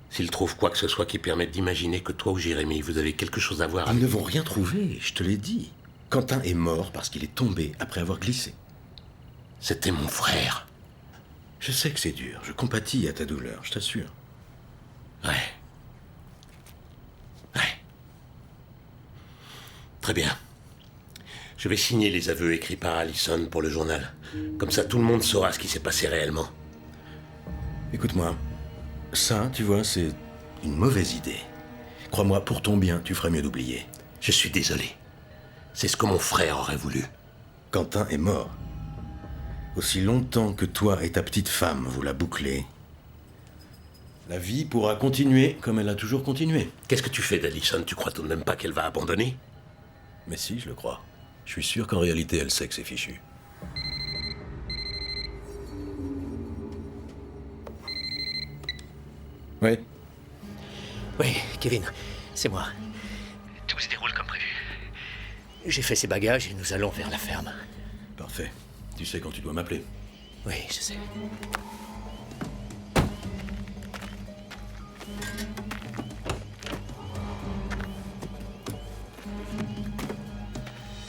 S'il trouve quoi que ce soit qui permette d'imaginer que toi ou Jérémy, vous avez quelque chose à voir Ils avec... ne vont rien trouver, je te l'ai dit. Quentin est mort parce qu'il est tombé après avoir glissé. C'était mon frère. Je sais que c'est dur, je compatis à ta douleur, je t'assure. Ouais. Très bien. Je vais signer les aveux écrits par Allison pour le journal. Comme ça, tout le monde saura ce qui s'est passé réellement. Écoute-moi, ça, tu vois, c'est une mauvaise idée. Crois-moi, pour ton bien, tu ferais mieux d'oublier. Je suis désolé. C'est ce que mon frère aurait voulu. Quentin est mort. Aussi longtemps que toi et ta petite femme vous la bouclez, la vie pourra continuer comme elle a toujours continué. Qu'est-ce que tu fais d'Allison? Tu crois tout de même pas qu'elle va abandonner? Mais si, je le crois. Je suis sûr qu'en réalité, elle sait que c'est fichu. Oui. Oui, Kevin, c'est moi. Tout se déroule comme prévu. J'ai fait ses bagages et nous allons vers la ferme. Parfait. Tu sais quand tu dois m'appeler. Oui, je sais.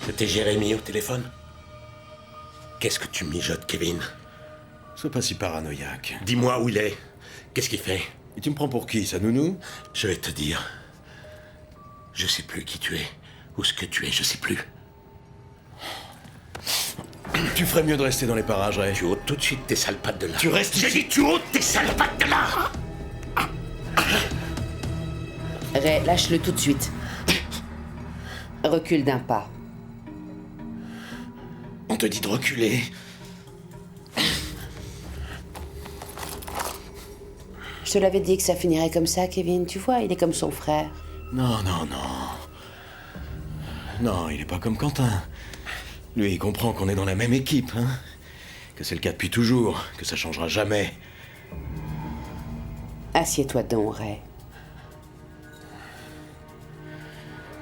C'était Jérémy au téléphone? Qu'est-ce que tu mijotes, Kevin? Sois pas si paranoïaque. Dis-moi où il est. Qu'est-ce qu'il fait? Et tu me prends pour qui, ça, nounou? Je vais te dire. Je sais plus qui tu es. Ou ce que tu es, je sais plus. Tu ferais mieux de rester dans les parages, Ray. Tu ôtes tout de suite tes sales pattes de là. Tu restes J'ai dit, tu ôtes tes sales pattes de là! Ray, lâche-le tout de suite. Recule d'un pas. On te dit de reculer. Je te l'avais dit que ça finirait comme ça, Kevin. Tu vois, il est comme son frère. Non, non, non. Non, il est pas comme Quentin. Lui, il comprend qu'on est dans la même équipe, hein. Que c'est le cas depuis toujours, que ça changera jamais. Assieds-toi donc, Ray.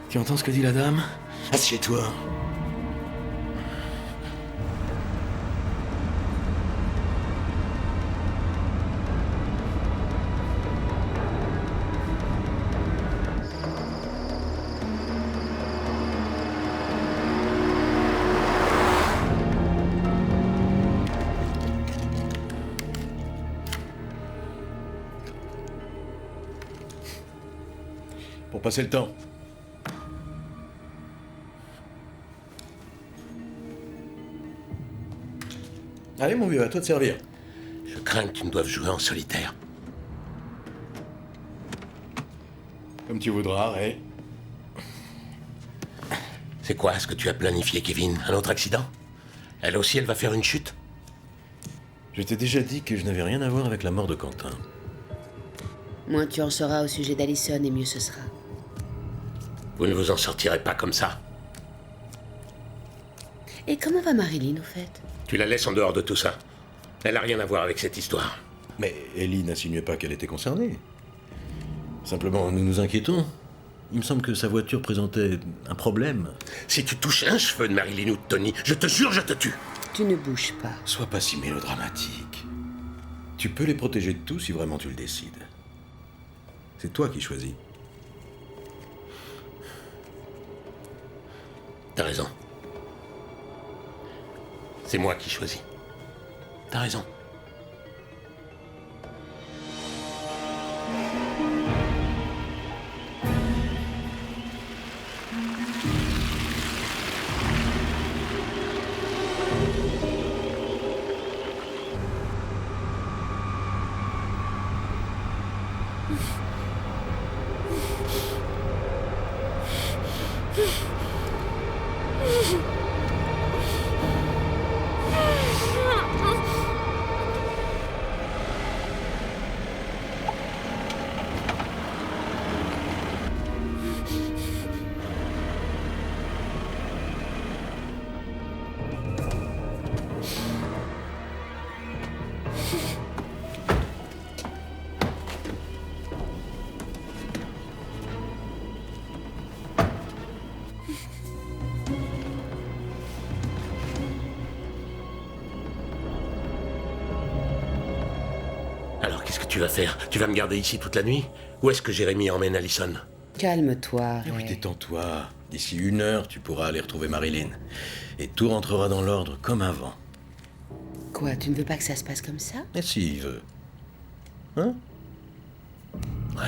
Tu entends ce que dit la dame? Assieds-toi. Pour passer le temps. Allez, mon vieux, à toi de servir. Je crains que tu ne doives jouer en solitaire. Comme tu voudras, Ray. C'est quoi ce que tu as planifié, Kevin? Un autre accident? Elle aussi, elle va faire une chute? Je t'ai déjà dit que je n'avais rien à voir avec la mort de Quentin. Moins tu en sauras au sujet d'Allison et mieux ce sera. Vous ne vous en sortirez pas comme ça. Et comment va Marilyn, au fait? Tu la laisses en dehors de tout ça. Elle n'a rien à voir avec cette histoire. Mais Ellie n'insinuait pas qu'elle était concernée. Simplement, nous nous inquiétons. Il me semble que sa voiture présentait un problème. Si tu touches un cheveu de Marilyn ou de Tony, je te jure, je te tue. Tu ne bouges pas. Sois pas si mélodramatique. Tu peux les protéger de tout si vraiment tu le décides. C'est toi qui choisis. T'as raison. C'est moi qui choisis. T'as raison. Qu'est-ce que tu vas faire? Tu vas me garder ici toute la nuit? Où est-ce que Jérémy emmène Allison? Calme-toi, Oui, Ray. détends-toi. D'ici 1 heure, tu pourras aller retrouver Marilyn. Et tout rentrera dans l'ordre comme avant. Quoi, tu ne veux pas que ça se passe comme ça? Et s'il veut. Hein? Ouais.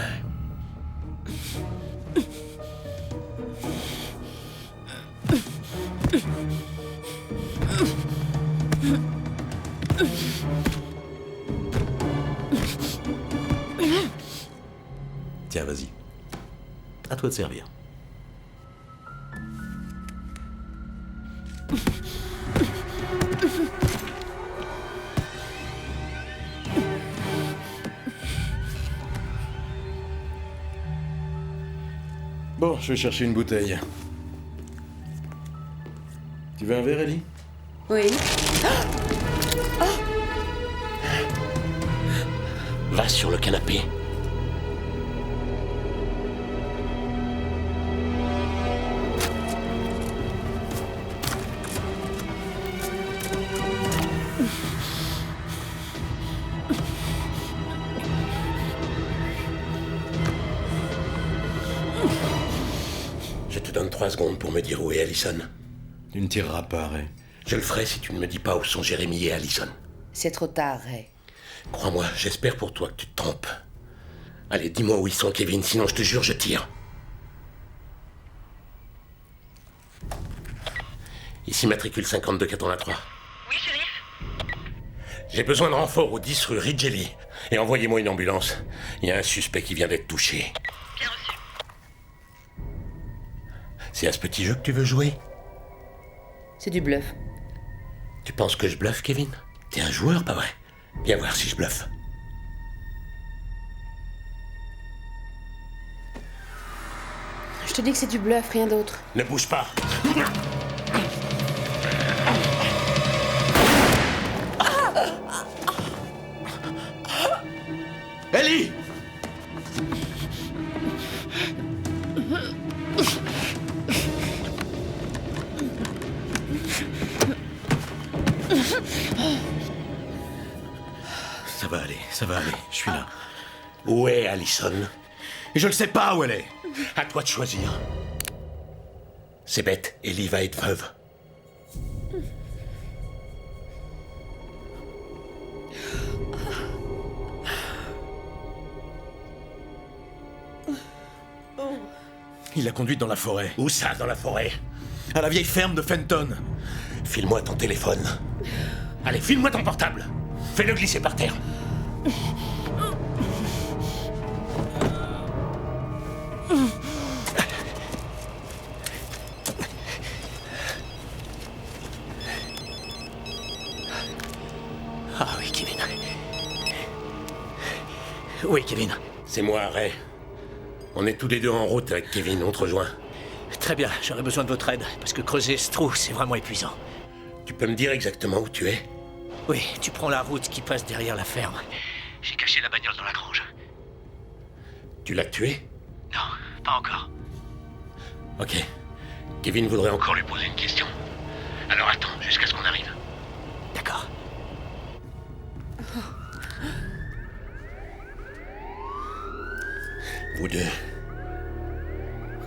Tiens, vas-y. À toi de servir. Bon, je vais chercher une bouteille. Tu veux un verre, Ellie? Oui. Va sur le canapé. Je te donne 3 secondes pour me dire où est Allison. Tu ne tireras pas, Ray. Je le ferai si tu ne me dis pas où sont Jérémy et Allison. C'est trop tard, Ray. Crois-moi, j'espère pour toi que tu te trompes. Allez, dis-moi où ils sont, Kevin, sinon je te jure, je tire. Ici, matricule 5283. Oui, shérif? J'ai besoin de renfort au 10 rue Ridgely. Et envoyez-moi une ambulance. Il y a un suspect qui vient d'être touché. Bien reçu. C'est à ce petit jeu que tu veux jouer? C'est du bluff. Tu penses que je bluffe, Kevin? T'es un joueur, pas vrai? Viens voir si je bluffe. Je te dis que c'est du bluff, rien d'autre. Ne bouge pas. Ellie! Ça va aller, je suis là. Où est Allison? Et je ne sais pas où elle est. À toi de choisir. C'est bête, Ellie va être veuve. Il l'a conduite dans la forêt. Où ça, dans la forêt? À la vieille ferme de Fenton. File-moi ton téléphone. Allez, file-moi ton portable. Fais-le glisser par terre. Ah oui, Kevin. Oui, Kevin. C'est moi, Ray. On est tous les deux en route avec Kevin, on te rejoint. Très bien, j'aurais besoin de votre aide, parce que creuser ce trou, c'est vraiment épuisant. Tu peux me dire exactement où tu es? Oui, tu prends la route qui passe derrière la ferme. J'ai caché la bagnole dans la grange. Tu l'as tué? Non, pas encore. Ok. Kevin voudrait encore lui poser une question. Alors attends, jusqu'à ce qu'on arrive. D'accord. Vous deux,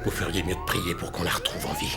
vous feriez mieux de prier pour qu'on la retrouve en vie.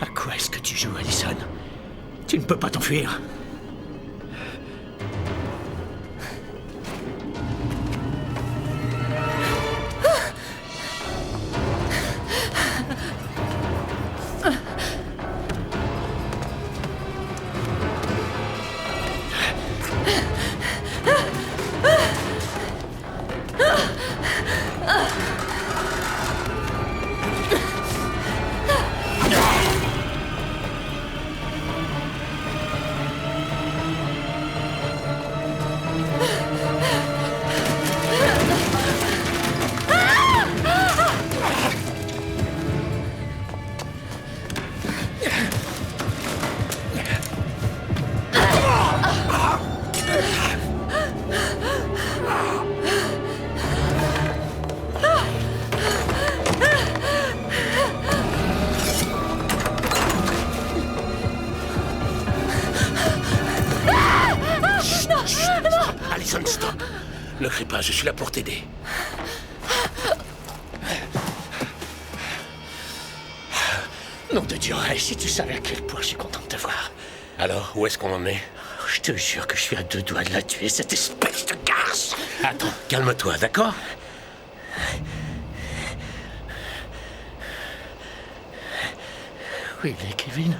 À quoi est-ce que tu joues, Allison? Tu ne peux pas t'enfuir. Allison, stop. Ne crie pas, je suis là pour t'aider. Nom de Dieu, Ray, si tu savais à quel point je suis content de te voir. Alors, où est-ce qu'on en est? Je te jure que je suis à 2 doigts de la tuer, cette espèce de garce. Attends, calme-toi, d'accord? Où il est, Kevin?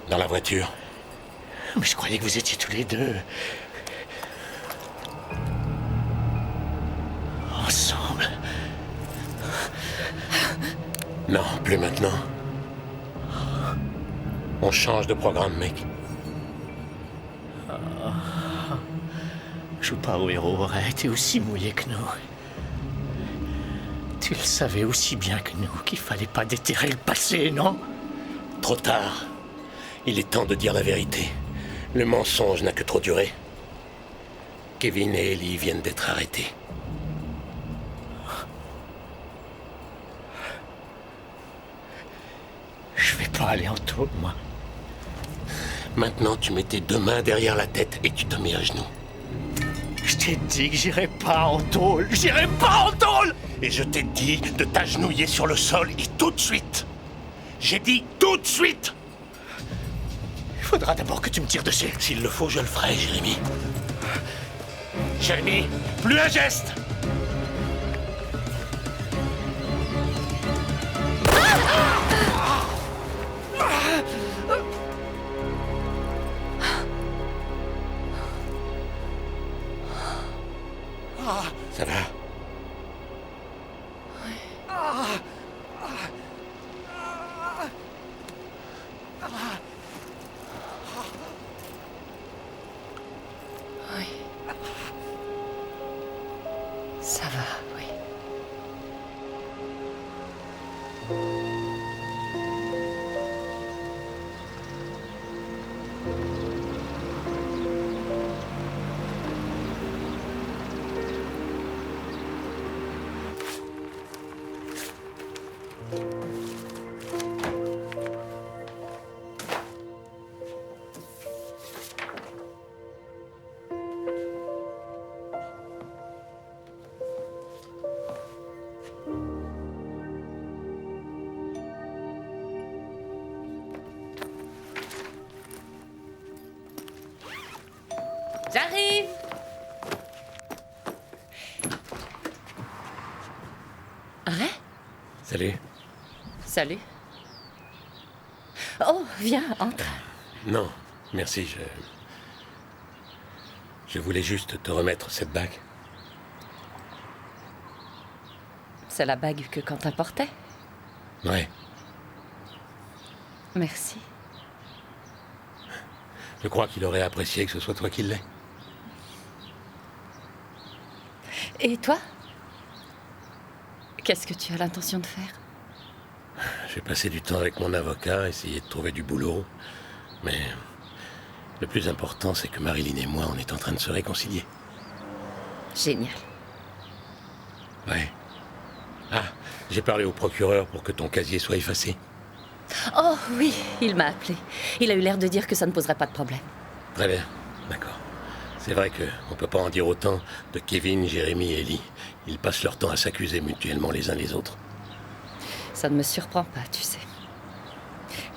Dans la voiture. Mais je croyais que vous étiez tous les deux. Ensemble. Non, plus maintenant. On change de programme, mec. Joue pas au héros, Ray, t'es aussi mouillé que nous. Tu le savais aussi bien que nous qu'il fallait pas déterrer le passé, non? Trop tard. Il est temps de dire la vérité. Le mensonge n'a que trop duré. Kevin et Ellie viennent d'être arrêtés. Je vais pas aller en taule, moi. Maintenant, tu mets tes 2 mains derrière la tête et tu te mets à genoux. Je t'ai dit que j'irai pas en tôle. J'irai pas en tôle! Et je t'ai dit de t'agenouiller sur le sol et tout de suite. J'ai dit tout de suite! Il faudra d'abord que tu me tires dessus. S'il le faut, je le ferai, Jérémy. Jérémy, plus un geste! Ça va? Oui. Ça va, oui. J'arrive! Ray? Salut. Salut. Oh, viens, entre. Non, merci, Je voulais juste te remettre cette bague. C'est la bague que Quentin portait? Ouais. Merci. Je crois qu'il aurait apprécié que ce soit toi qui l'aies. Et toi? Qu'est-ce que tu as l'intention de faire? J'ai passé du temps avec mon avocat, essayer de trouver du boulot. Mais le plus important, c'est que Marilyn et moi, on est en train de se réconcilier. Génial. Ouais. Ah, j'ai parlé au procureur pour que ton casier soit effacé. Oh oui, il m'a appelé. Il a eu l'air de dire que ça ne poserait pas de problème. Très bien, d'accord. C'est vrai qu'on peut pas en dire autant de Kevin, Jérémy et Ellie. Ils passent leur temps à s'accuser mutuellement les uns les autres. Ça ne me surprend pas, tu sais.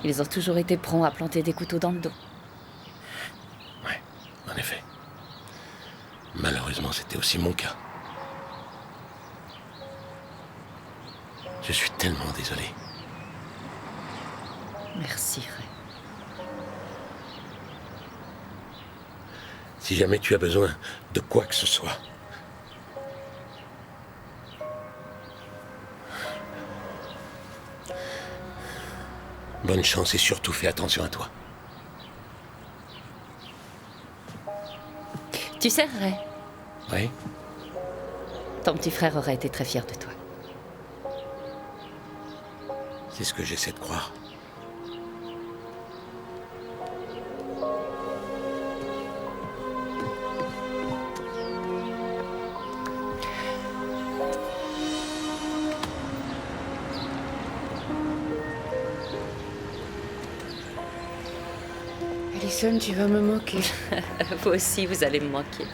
Ils ont toujours été prompts à planter des couteaux dans le dos. Ouais, en effet. Malheureusement, c'était aussi mon cas. Je suis tellement désolé. Merci, Ray. Si jamais tu as besoin de quoi que ce soit, bonne chance et surtout fais attention à toi. Tu sais, Ray, Oui? ton petit frère aurait été très fier de toi. C'est ce que j'essaie de croire. Alison, tu vas me manquer. Vous aussi, vous allez me manquer.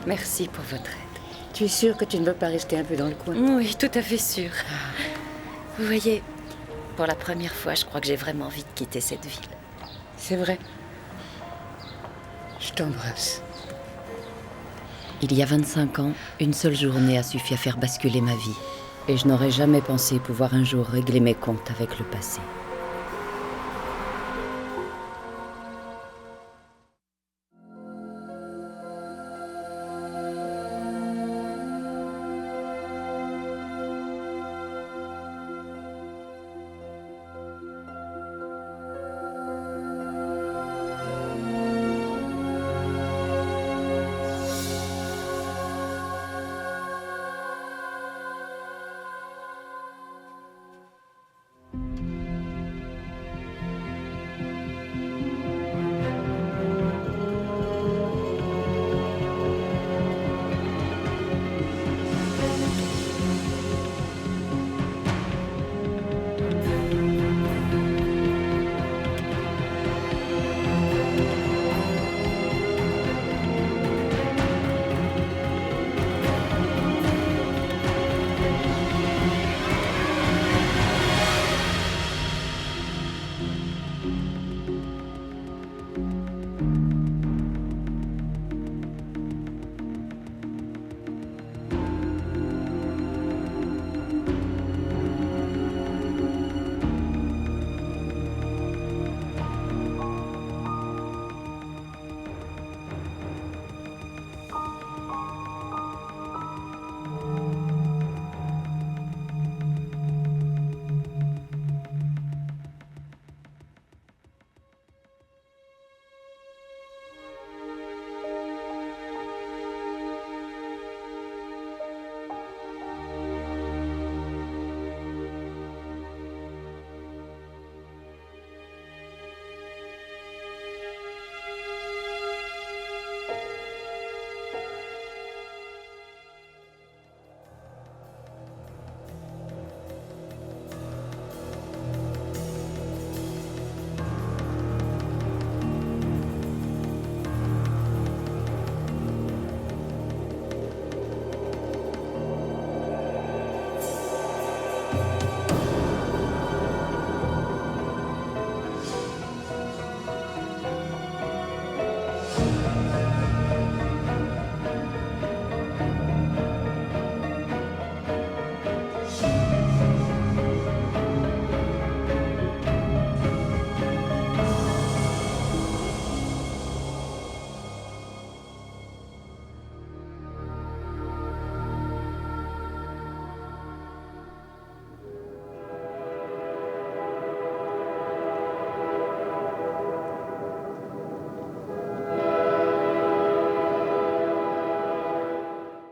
Merci pour votre aide. Tu es sûre que tu ne veux pas rester un peu dans le coin? Oui, tout à fait sûr. Vous voyez, pour la première fois, je crois que j'ai vraiment envie de quitter cette ville. C'est vrai. Je t'embrasse. Il y a 25 ans, une seule journée a suffi à faire basculer ma vie. Et je n'aurais jamais pensé pouvoir un jour régler mes comptes avec le passé.